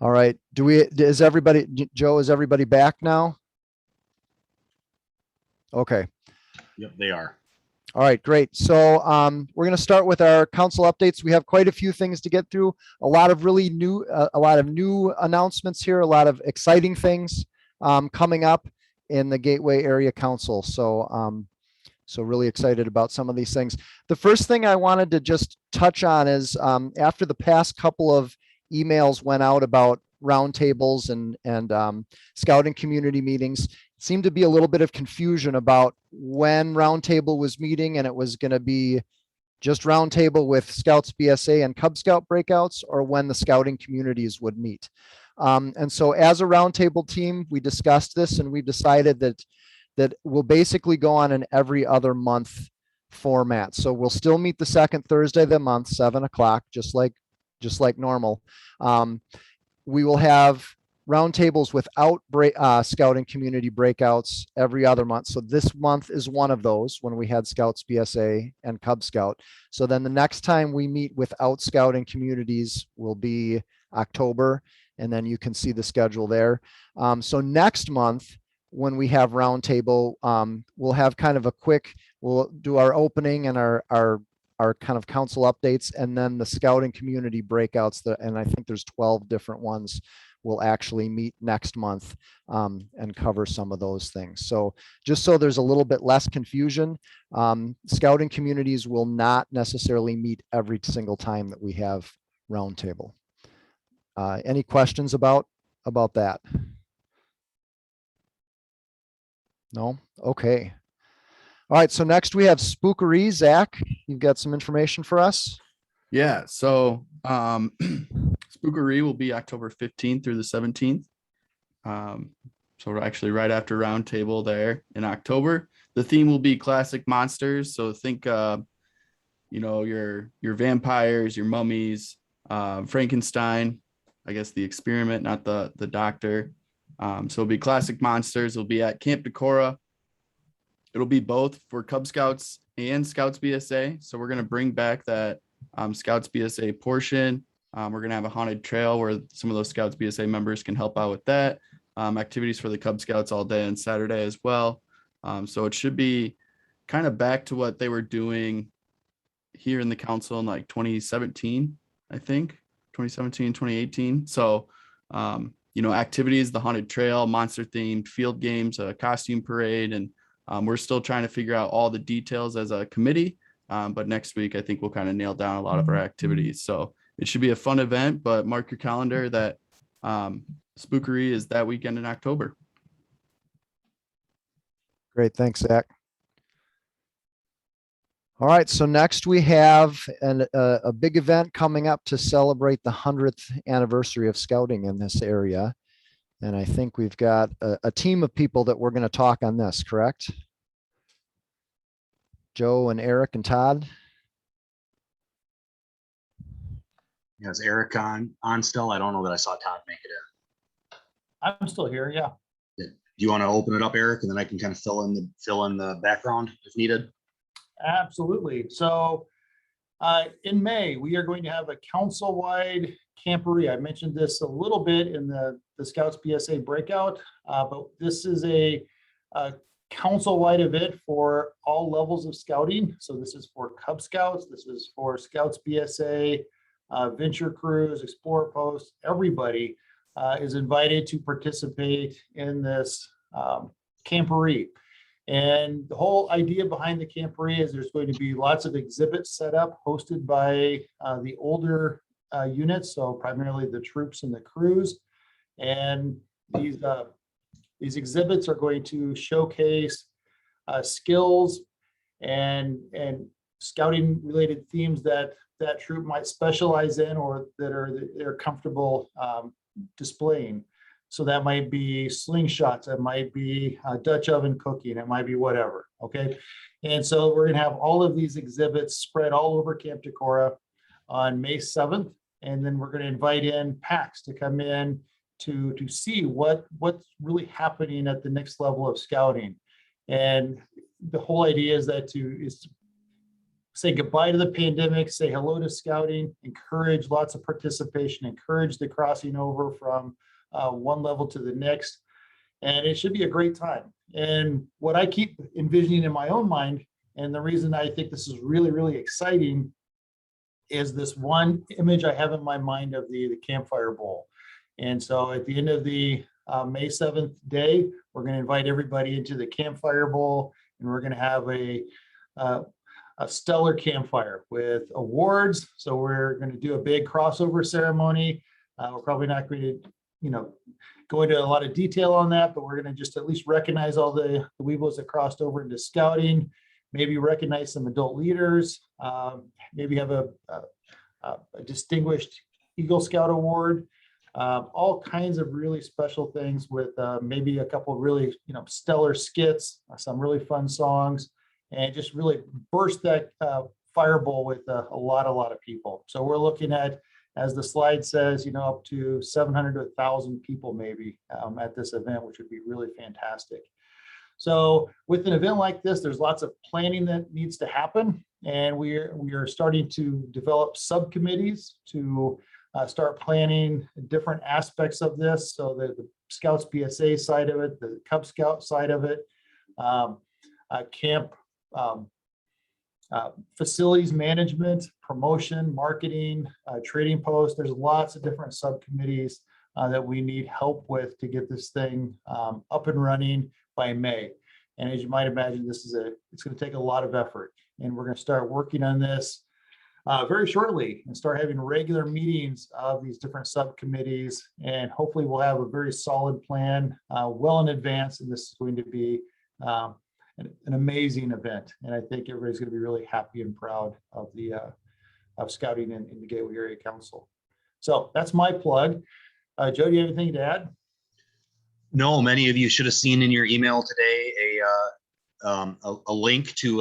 All right. Joe, is everybody back now? Okay. Yep, they are. All right, great. So we're going to start with our council updates. We have quite a few things to get through. A lot of new announcements here. A lot of exciting things coming up in the Gateway Area Council. So really excited about some of these things. The first thing I wanted to just touch on is after the past couple of emails went out about roundtables and scouting community meetings, seemed to be a little bit of confusion about when Roundtable was meeting, and it was going to be just Roundtable with Scouts Bsa and Cub Scout breakouts, or when the scouting communities would meet. And so as a Roundtable team, we discussed this and we decided that we'll basically go on an every other month format. So we'll still meet the second Thursday of the month, 7 o'clock, just like normal. We will have roundtables without scouting community breakouts every other month. So this month is one of those when we had Scouts Bsa and Cub Scout. So then the next time we meet without scouting communities will be October, and then you can see the schedule there. So next month when we have roundtable, we'll have kind of we'll do our opening and our kind of council updates, and then the scouting community breakouts, and I think there's 12 different ones, will actually meet next month and cover some of those things. So just so there's a little bit less confusion, scouting communities will not necessarily meet every single time that we have roundtable. Any questions about that? No? Okay. All right, so next we have Spookery. Zach, you've got some information for us? Yeah, so Spookery will be October 15th through the 17th. So we're actually right after Roundtable there in October. The theme will be classic monsters. So think, your vampires, your mummies, Frankenstein, I guess, the experiment, not the doctor. So it'll be classic monsters. It'll be at Camp Decorah. It'll be both for Cub Scouts and Scouts BSA. So we're going to bring back that Scouts BSA portion. We're going to have a haunted trail where some of those Scouts BSA members can help out with that. Activities for the Cub Scouts all day and Saturday as well. So it should be kind of back to what they were doing here in the council in like 2017, I think, 2017, 2018. So, activities, the haunted trail, monster themed field games, a costume parade, and we're still trying to figure out all the details as a committee. But next week, I think we'll kind of nail down a lot of our activities. So it should be a fun event, but mark your calendar that Spookery is that weekend in October. Great. Thanks, Zach. All right. So next we have a big event coming up to celebrate the 100th anniversary of scouting in this area. And I think we've got a team of people that we're going to talk on this, correct? Joe and Eric and Todd. Yeah, is Eric on still? I don't know that I saw Todd make it in. I'm still here, yeah. Do you want to open it up, Eric, and then I can kind of fill in the background if needed? Absolutely. So in May, we are going to have a council-wide camporee. I mentioned this a little bit in the Scouts BSA breakout, but this is a council-wide event for all levels of scouting. So this is for Cub Scouts, this is for Scouts BSA, venture crews, Explorer Posts. Everybody is invited to participate in this camporee. And the whole idea behind the camporee is there's going to be lots of exhibits set up, hosted by the older units, so primarily the troops and the crews. And these exhibits are going to showcase skills and scouting related themes that troop might specialize in, or that they're comfortable displaying. So that might be slingshots, it might be Dutch oven cooking, it might be whatever, okay? And so we're gonna have all of these exhibits spread all over Camp Decorah on May 7th. And then we're gonna invite in PACs to come in to see what's really happening at the next level of scouting. And the whole idea is to say goodbye to the pandemic, say hello to scouting, encourage lots of participation, encourage the crossing over from one level to the next, and it should be a great time. And what I keep envisioning in my own mind, and the reason I think this is really, really exciting, is this one image I have in my mind of the campfire bowl. And so at the end of the May 7th day, we're going to invite everybody into the campfire bowl, and we're going to have a stellar campfire with awards. So we're going to do a big crossover ceremony. We're probably not going to go into a lot of detail on that, but we're going to just at least recognize all the Webelos that crossed over into scouting, maybe recognize some adult leaders, maybe have a distinguished Eagle Scout award, all kinds of really special things with maybe a couple of really stellar skits, some really fun songs, and just really burst that fireball with a lot of people. So we're looking at, as the slide says, up to 700 to 1,000 people maybe at this event, which would be really fantastic. So with an event like this, there's lots of planning that needs to happen. And we are starting to develop subcommittees to start planning different aspects of this. So the Scouts BSA side of it, the Cub Scout side of it, camp facilities management, promotion, marketing, trading posts. There's lots of different subcommittees that we need help with to get this thing up and running by May. And as you might imagine, it's going to take a lot of effort, and we're going to start working on this very shortly and start having regular meetings of these different subcommittees. And hopefully we'll have a very solid plan well in advance. And this is going to be an amazing event. And I think everybody's going to be really happy and proud of of scouting in the Gateway Area Council. So that's my plug. Joe, do you have anything to add? No, many of you should have seen in your email today a link to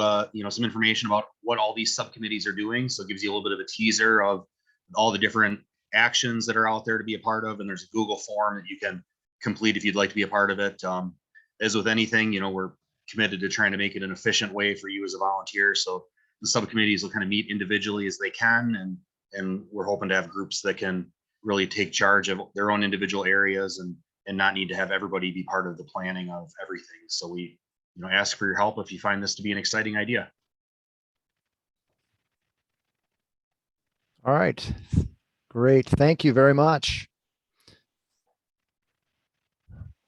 some information about what all these subcommittees are doing. So it gives you a little bit of a teaser of all the different actions that are out there to be a part of, and there's a Google form that you can complete if you'd like to be a part of it. As with anything, we're committed to trying to make it an efficient way for you as a volunteer. So the subcommittees will kind of meet individually as they can, and we're hoping to have groups that can really take charge of their own individual areas and not need to have everybody be part of the planning of everything. So we, ask for your help if you find this to be an exciting idea. All right. Great. Thank you very much.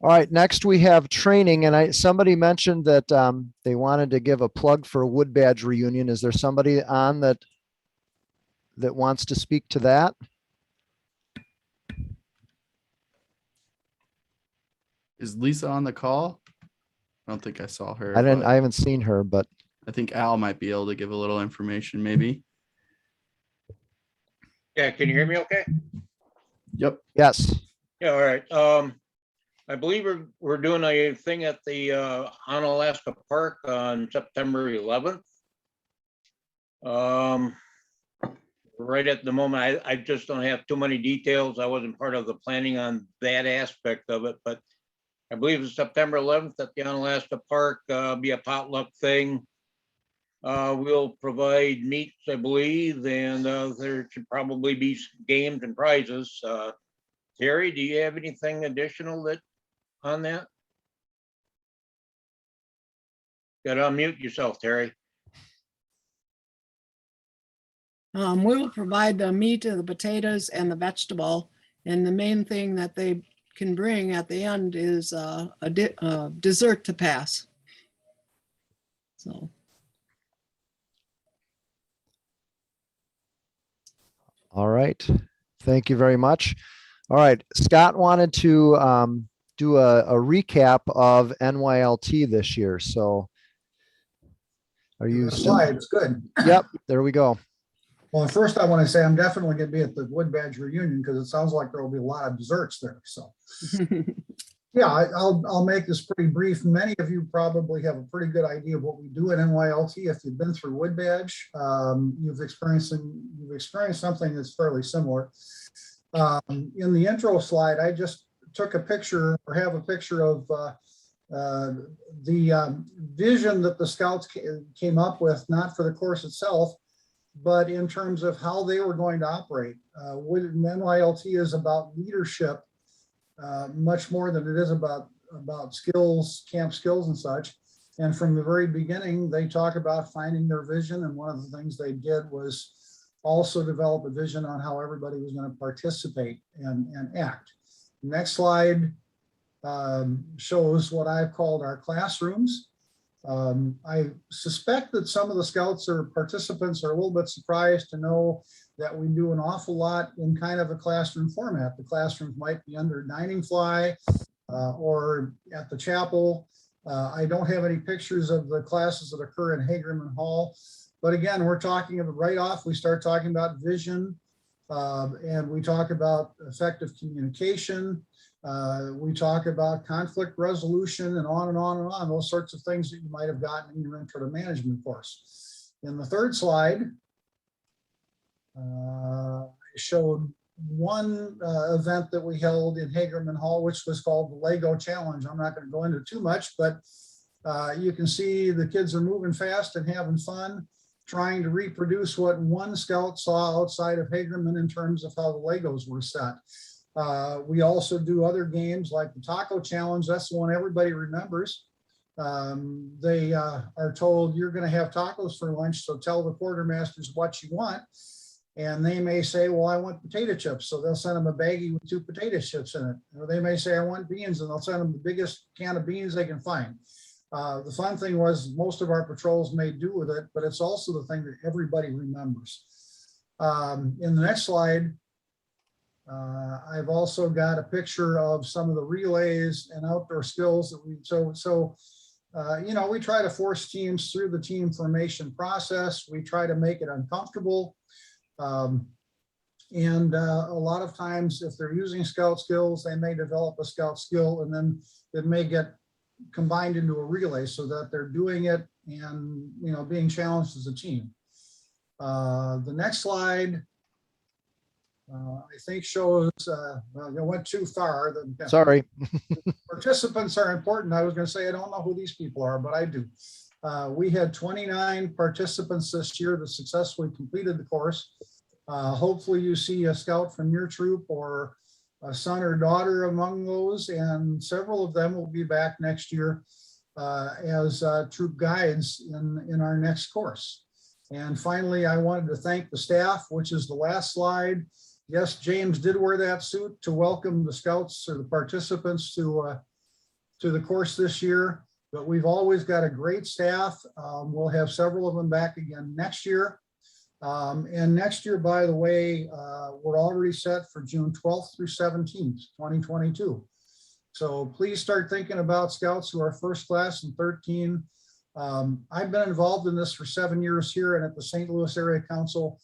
All right. Next we have training, and somebody mentioned that they wanted to give a plug for a Wood Badge reunion. Is there somebody on that wants to speak to that? Is Lisa on the call? I don't think I saw her. I haven't seen her, but I think Al might be able to give a little information, maybe. Yeah, can you hear me okay? Yep. yes. Yeah, all right. I believe we're doing a thing at the Onalaska Park on September 11th. Right at the moment, I just don't have too many details. I wasn't part of the planning on that aspect of it, but I believe it's September 11th at the Onalaska Park. Be a potluck thing. We'll provide meats, I believe, and there should probably be games and prizes. Terry, do you have anything additional on that? Got to unmute yourself, Terry. We will provide the meat, the potatoes, and the vegetable. And the main thing that they can bring at the end is a dessert to pass. So. All right. Thank you very much. All right. Scott wanted to do a recap of NYLT this year. So are you slides? Good. Yep. There we go. Well, first I want to say I'm definitely going to be at the Wood Badge reunion because it sounds like there will be a lot of desserts there. So yeah, I'll make this pretty brief. Many of you probably have a pretty good idea of what we do at NYLT. If you've been through Wood Badge, you've experienced something that's fairly similar. In the intro slide, I just took a picture or have a picture of the vision that the Scouts came up with, not for the course itself, but in terms of how they were going to operate. NYLT is about leadership much more than it is about skills, camp skills and such. And from the very beginning, they talk about finding their vision. And one of the things they did was also develop a vision on how everybody was going to participate and act. Next slide shows what I've called our classrooms. I suspect that some of the Scouts or participants are a little bit surprised to know that we do an awful lot in kind of a classroom format. The classrooms might be under dining fly or at the chapel. I don't have any pictures of the classes that occur in Hagerman Hall. But again, we're talking about right off, we start talking about vision and we talk about effective communication. We talk about conflict resolution and on and on and on, those sorts of things that you might have gotten in your intro to management course. In the third slide, I showed one event that we held in Hagerman Hall, which was called the Lego Challenge. I'm not going to go into too much, but you can see the kids are moving fast and having fun, trying to reproduce what one Scout saw outside of Hagerman in terms of how the Legos were set. We also do other games like the Taco Challenge. That's the one everybody remembers. They are told you're going to have tacos for lunch, so tell the quartermasters what you want. And they may say, well, I want potato chips. So they'll send them a baggie with 2 potato chips in it. Or they may say, I want beans, and they'll send them the biggest can of beans they can find. The fun thing was most of our patrols made do with it, but it's also the thing that everybody remembers. In the next slide, I've also got a picture of some of the relays and outdoor skills that we, you know, we try to force teams through the team formation process. We try to make it uncomfortable. And a lot of times if they're using Scout skills, they may develop a Scout skill and then it may get combined into a relay so that they're doing it and, you know, being challenged as a team. The next slide I think shows, well, you went too far. The Sorry. participants are important. I was going to say, I don't know who these people are, but I do. We had 29 participants this year that successfully completed the course. Hopefully you see a scout from your troop or a son or daughter among those, and several of them will be back next year as troop guides in our next course. And finally, I wanted to thank the staff, which is the last slide. Yes, James did wear that suit to welcome the scouts or the participants to the course this year, but we've always got a great staff. We'll have several of them back again next year. And next year, by the way, we're already set for June 12th through 17th, 2022. So please start thinking about scouts who are first class and 13. I've been involved in this for 7 years here and at the St. Louis Area Council.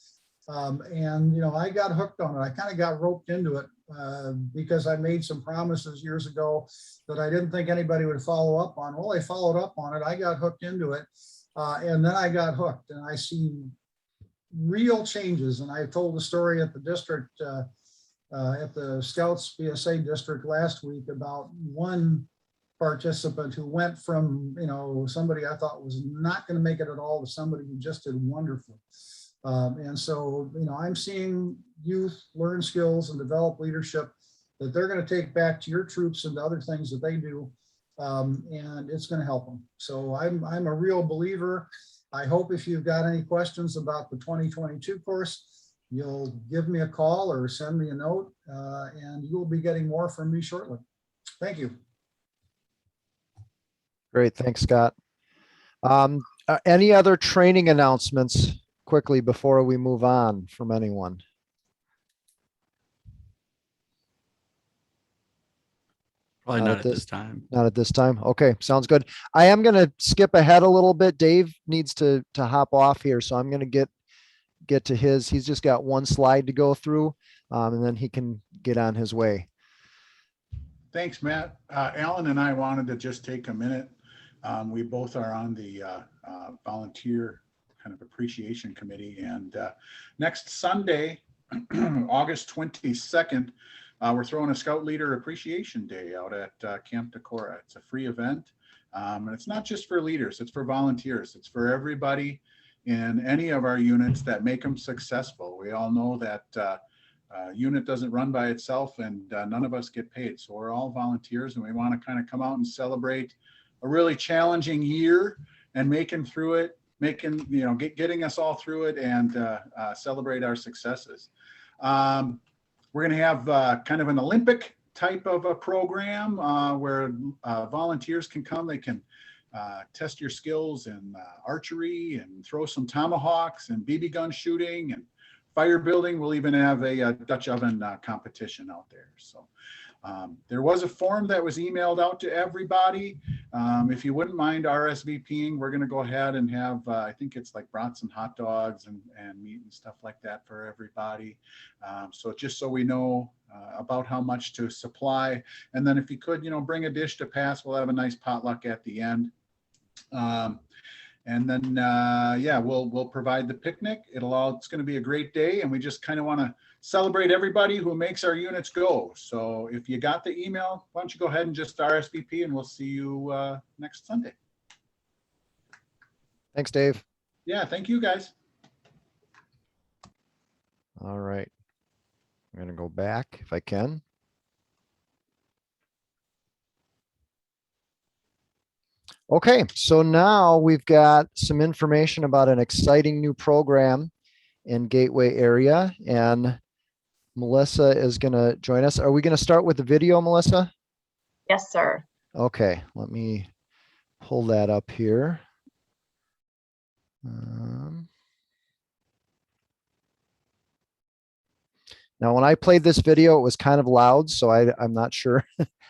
And, you know, I got hooked on it. I kind of got roped into it because I made some promises years ago that I didn't think anybody would follow up on. Well, they followed up on it. I got hooked into it. And then I got hooked, and I see real changes. And I told the story at the district, at the Scouts Bsa district last week about one participant who went from, you know, somebody I thought was not going to make it at all to somebody who just did wonderfully. And so, you know, I'm seeing youth learn skills and develop leadership that they're going to take back to your troops and to other things that they do. And it's going to help them. So I'm a real believer. I hope if you've got any questions about the 2022 course, you'll give me a call or send me a note, and you'll be getting more from me shortly. Thank you. Great. Thanks, Scott. Any other training announcements quickly before we move on from anyone? Probably not at this time. Not at this time. Okay, sounds good. I am going to skip ahead a little bit. Dave needs to hop off here, so I'm going to get to his. He's just got one slide to go through, and then he can get on his way. Thanks, Matt. Alan and I wanted to just take a minute. We both are on the volunteer kind of appreciation committee, and next Sunday, August 22nd, we're throwing a Scout Leader Appreciation Day out at Camp Decorah. It's a free event, and it's not just for leaders, it's for volunteers. It's for everybody in any of our units that make them successful. We all know that unit doesn't run by itself, and none of us get paid. So we're all volunteers, and we want to kind of come out and celebrate a really challenging year and making through it, getting us all through it, and celebrate our successes. We're going to have kind of an Olympic type of a program where volunteers can come. They can test your skills in archery and throw some tomahawks and BB gun shooting and fire building. We'll even have a Dutch oven competition out there. So there was a form that was emailed out to everybody. If you wouldn't mind RSVPing, we're going to go ahead and have, I think it's like brats and hot dogs and meat and stuff like that for everybody. So just so we know about how much to supply. And then if you could, bring a dish to pass, we'll have a nice potluck at the end. And then, we'll provide the picnic. It's going to be a great day, and we just kind of want to celebrate everybody who makes our units go. So if you got the email, why don't you go ahead and just RSVP, and we'll see you next Sunday. Thanks, Dave. Yeah, thank you, guys. All right. I'm going to go back if I can. Okay, so now we've got some information about an exciting new program in Gateway area, and Melissa is going to join us. Are we going to start with the video, Melissa? Yes, sir. Okay, let me pull that up here. Now, when I played this video, it was kind of loud, so I'm not sure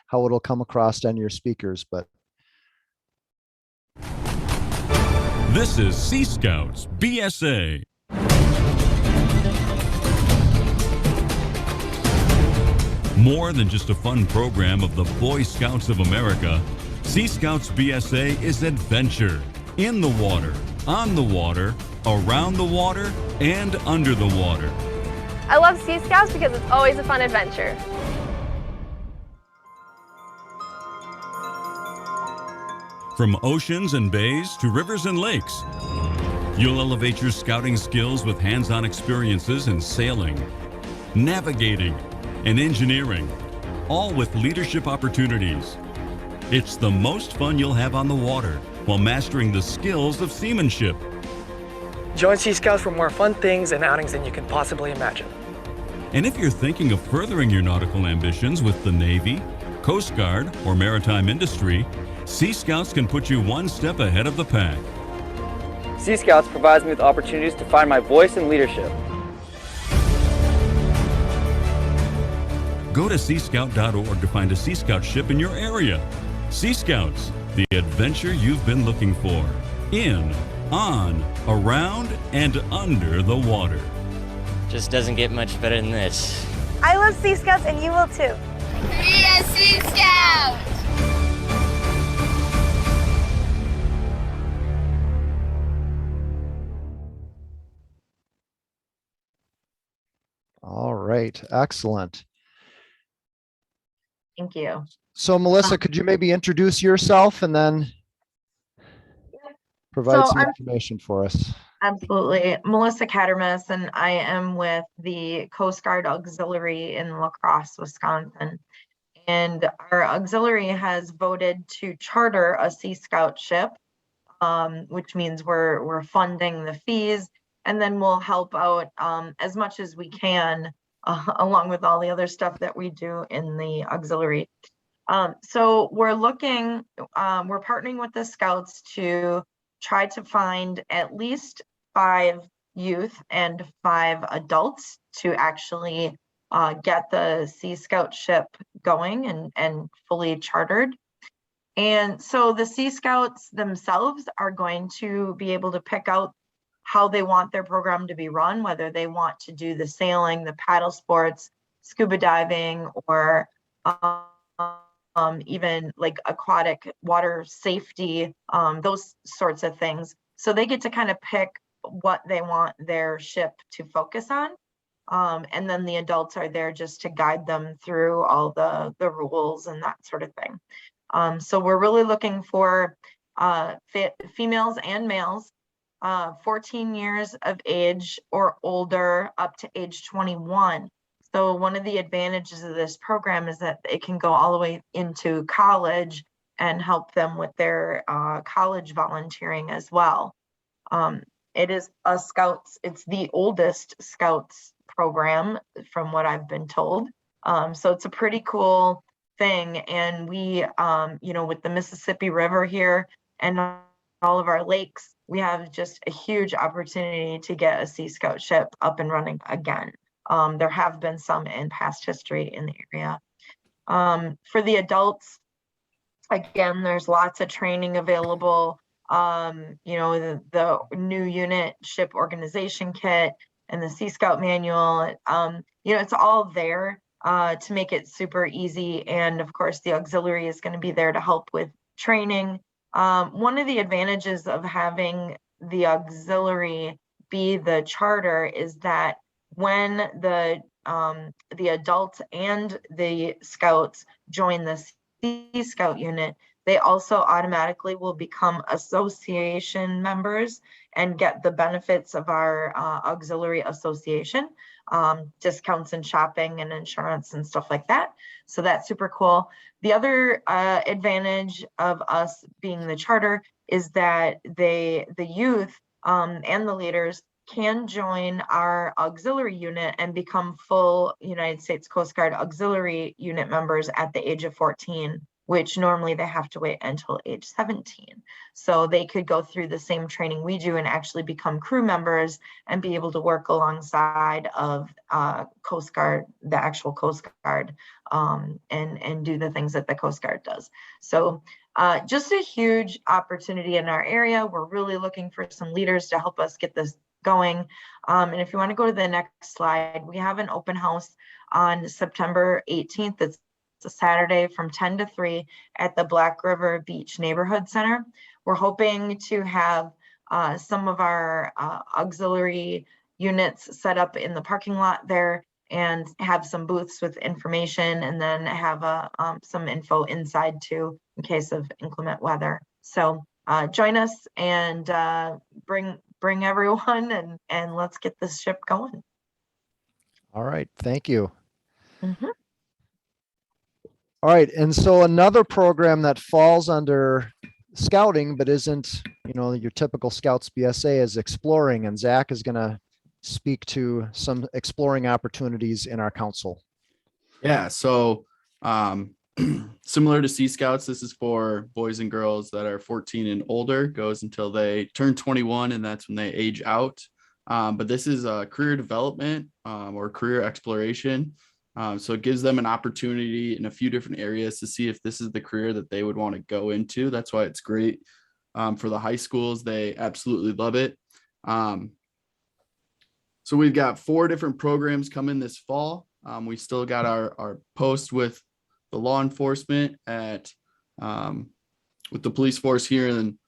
how it'll come across on your speakers, but. This is Scouts Bsa. More than just a fun program of the Boy Scouts of America, Scouts Bsa is adventure in the water, on the water, around the water, and under the water. I love Sea Scouts because it's always a fun adventure. From oceans and bays to rivers and lakes, you'll elevate your scouting skills with hands-on experiences in sailing, navigating, and engineering, all with leadership opportunities. It's the most fun you'll have on the water while mastering the skills of seamanship. Join Sea Scouts for more fun things and outings than you can possibly imagine. And if you're thinking of furthering your nautical ambitions with the Navy, Coast Guard, or maritime industry, Sea Scouts can put you one step ahead of the pack. Sea Scouts provides me with opportunities to find my voice in leadership. Go to seascout.org to find a Sea Scout ship in your area. Sea Scouts, the adventure you've been looking for. In, on, around, and under the water. Just doesn't get much better than this. I love Sea Scouts and you will too. Be a Sea Scout! All right, excellent. Thank you. So Melissa, could you maybe introduce yourself and then provide some information for us? Absolutely. Melissa Cattermas, and I am with the Coast Guard Auxiliary in La Crosse, Wisconsin. And our auxiliary has voted to charter a Sea Scout ship, which means we're funding the fees, and then we'll help out as much as we can, along with all the other stuff that we do in the auxiliary. So we're partnering with the Scouts to try to find at least 5 youth and 5 adults to actually get the Sea Scout ship going and fully chartered. And so the Sea Scouts themselves are going to be able to pick out how they want their program to be run, whether they want to do the sailing, the paddle sports, scuba diving, or even like aquatic water safety, those sorts of things. So they get to kind of pick what they want their ship to focus on. And then the adults are there just to guide them through all the rules and that sort of thing. So we're really looking for females and males, 14 years of age or older up to age 21. So one of the advantages of this program is that it can go all the way into college and help them with their college volunteering as well. It is it's the oldest Scouts program from what I've been told. So it's a pretty cool thing. And we, with the Mississippi River here and all of our lakes, we have just a huge opportunity to get a Sea Scout ship up and running again. There have been some in past history in the area. For the adults, again, there's lots of training available. The new unit ship organization kit and the Sea Scout manual, it's all there to make it super easy. And of course, the auxiliary is going to be there to help with training. One of the advantages of having the auxiliary be the charter is that when the adults and the Scouts join the Sea Scout unit, they also automatically will become association members and get the benefits of our auxiliary association, discounts in shopping and insurance and stuff like that. So that's super cool. The other advantage of us being the charter is that the youth and the leaders can join our auxiliary unit and become full United States Coast Guard auxiliary unit members at the age of 14, which normally they have to wait until age 17. So they could go through the same training we do and actually become crew members and be able to work alongside of Coast Guard, the actual Coast Guard, and do the things that the Coast Guard does. So just a huge opportunity in our area. We're really looking for some leaders to help us get this going. And if you want to go to the next slide, we have an open house on September 18th. It's a Saturday from 10 to 3 at the Black River Beach Neighborhood Center. We're hoping to have some of our auxiliary units set up in the parking lot there and have some booths with information, and then have some info inside too in case of inclement weather. So join us and bring everyone, and let's get this ship going. All right, thank you. Mhm. All right, and so another program that falls under scouting but isn't, your typical Scouts BSA is exploring, and Zach is going to speak to some exploring opportunities in our council. Yeah, so similar to Sea Scouts, this is for boys and girls that are 14 and older, goes until they turn 21, and that's when they age out. But this is a career development or career exploration. So it gives them an opportunity in a few different areas to see if this is the career that they would want to go into. That's why it's great for the high schools. They absolutely love it. So we've got 4 different programs coming this fall. We still got our post with the law enforcement at with the police force here in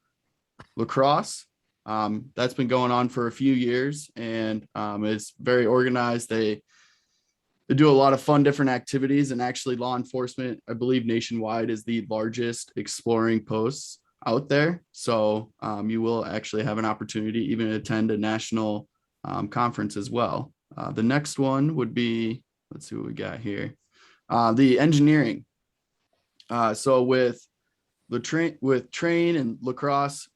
La Crosse. That's been going on for a few years, and it's very organized. They do a lot of fun different activities, and actually law enforcement, I believe nationwide, is the largest exploring posts out there. So you will actually have an opportunity even to attend a national conference as well. The next one would be, let's see what we got here. The engineering. So with Train and La Crosse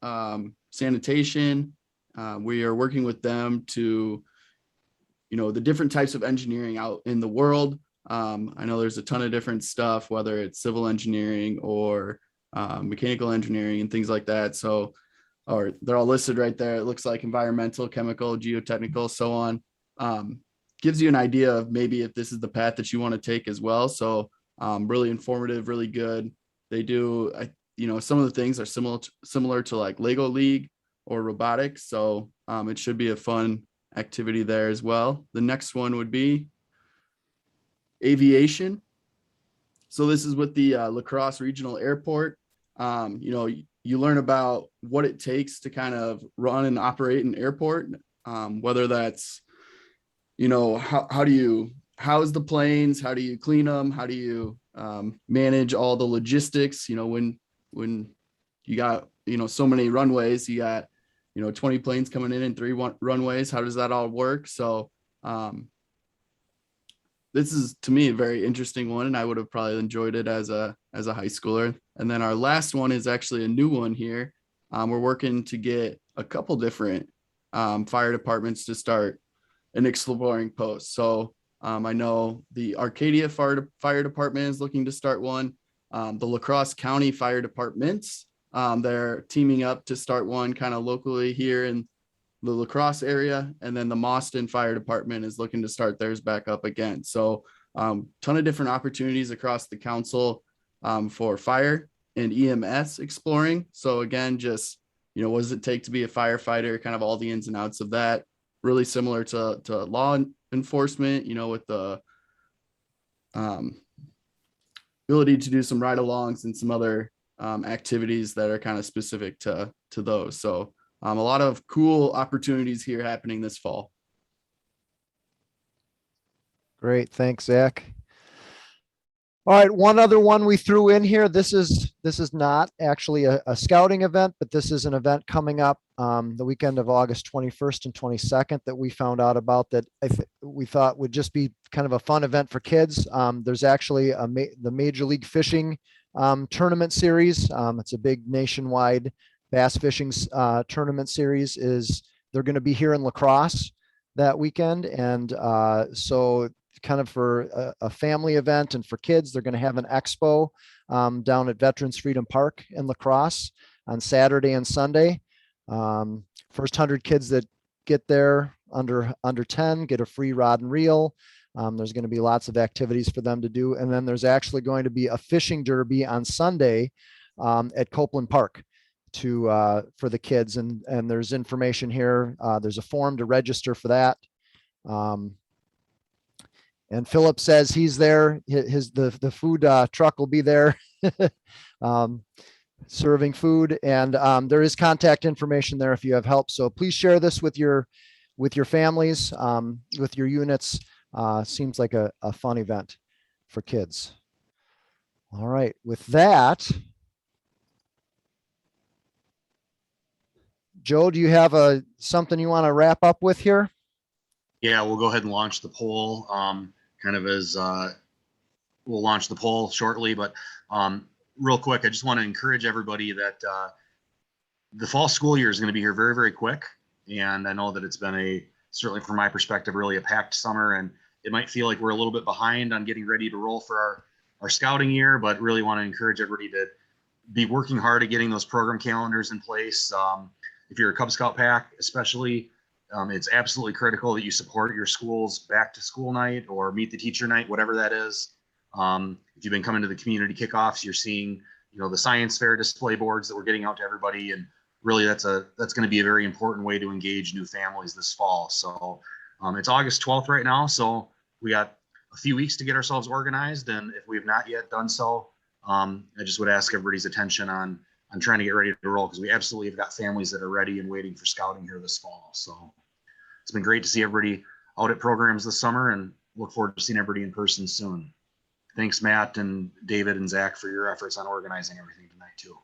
Sanitation, we are working with them to, the different types of engineering out in the world. I know there's a ton of different stuff, whether it's civil engineering or mechanical engineering and things like that. So, or they're all listed right there. It looks like environmental, chemical, geotechnical, so on. Gives you an idea of maybe if this is the path that you want to take as well. So really informative, really good. They do, some of the things are similar to like Lego League or robotics. So it should be a fun activity there as well. The next one would be aviation. So this is with the La Crosse Regional Airport. You learn about what it takes to kind of run and operate an airport, whether that's, how do you house the planes? How do you clean them? How do you manage all the logistics? When you got, so many runways, you got, 20 planes coming in and 3 runways. How does that all work? So this is, to me, a very interesting one, and I would have probably enjoyed it as a high schooler. And then our last one is actually a new one here. We're working to get a couple different fire departments to start an exploring post. So I know the Arcadia Fire Department is looking to start one. The La Crosse County Fire Departments, they're teaming up to start one kind of locally here in the La Crosse area. And then the Mauston Fire Department is looking to start theirs back up again. So ton of different opportunities across the council for fire and EMS exploring. So again, just, what does it take to be a firefighter, kind of all the ins and outs of that. Really similar to law enforcement, with the ability to do some ride-alongs and some other activities that are kind of specific to those. So a lot of cool opportunities here happening this fall. Great, thanks, Zach. All right, one other one we threw in here. This is not actually a scouting event, but this is an event coming up the weekend of August 21st and 22nd that we found out about that we thought would just be kind of a fun event for kids. There's actually the Major League Fishing tournament series. It's a big nationwide bass fishing tournament series. They're going to be here in La Crosse that weekend, and so kind of for a family event and for kids, they're going to have an expo down at Veterans Freedom Park in La Crosse on Saturday and Sunday. First 100 kids that get there under 10 get a free rod and reel. There's going to be lots of activities for them to do. And then there's actually going to be a fishing derby on Sunday at Copeland Park for the kids. And there's information here. There's a form to register for that. And Philip says he's there. The food truck will be there serving food. And there is contact information there if you have help. So please share this with your with your families, with your units. Seems like a fun event for kids. All right, with that, Joe, do you have something you want to wrap up with here? Yeah, we'll go ahead and launch the poll, kind of as we'll launch the poll shortly, but real quick, I just want to encourage everybody that the fall school year is going to be here very, very quick. And I know that it's been certainly from my perspective, really a packed summer, and it might feel like we're a little bit behind on getting ready to roll for our scouting year, but really want to encourage everybody to be working hard at getting those program calendars in place. If you're a Cub Scout pack, especially, it's absolutely critical that you support your school's back to school night or meet the teacher night, whatever that is. If you've been coming to the community kickoffs, you're seeing, the science fair display boards that we're getting out to everybody. And really that's going to be a very important way to engage new families this fall. So it's August 12th right now. So we got a few weeks to get ourselves organized. And if we have not yet done so, I just would ask everybody's attention on trying to get ready to roll, because we absolutely have got families that are ready and waiting for scouting here this fall. So it's been great to see everybody out at programs this summer, and look forward to seeing everybody in person soon. Thanks, Matt and David and Zach, for your efforts on organizing everything tonight too.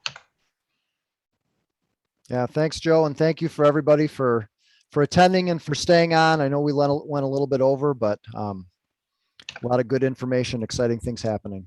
Yeah, thanks, Joe. And thank you for everybody for attending and for staying on. I know we went a little bit over, but a lot of good information, exciting things happening.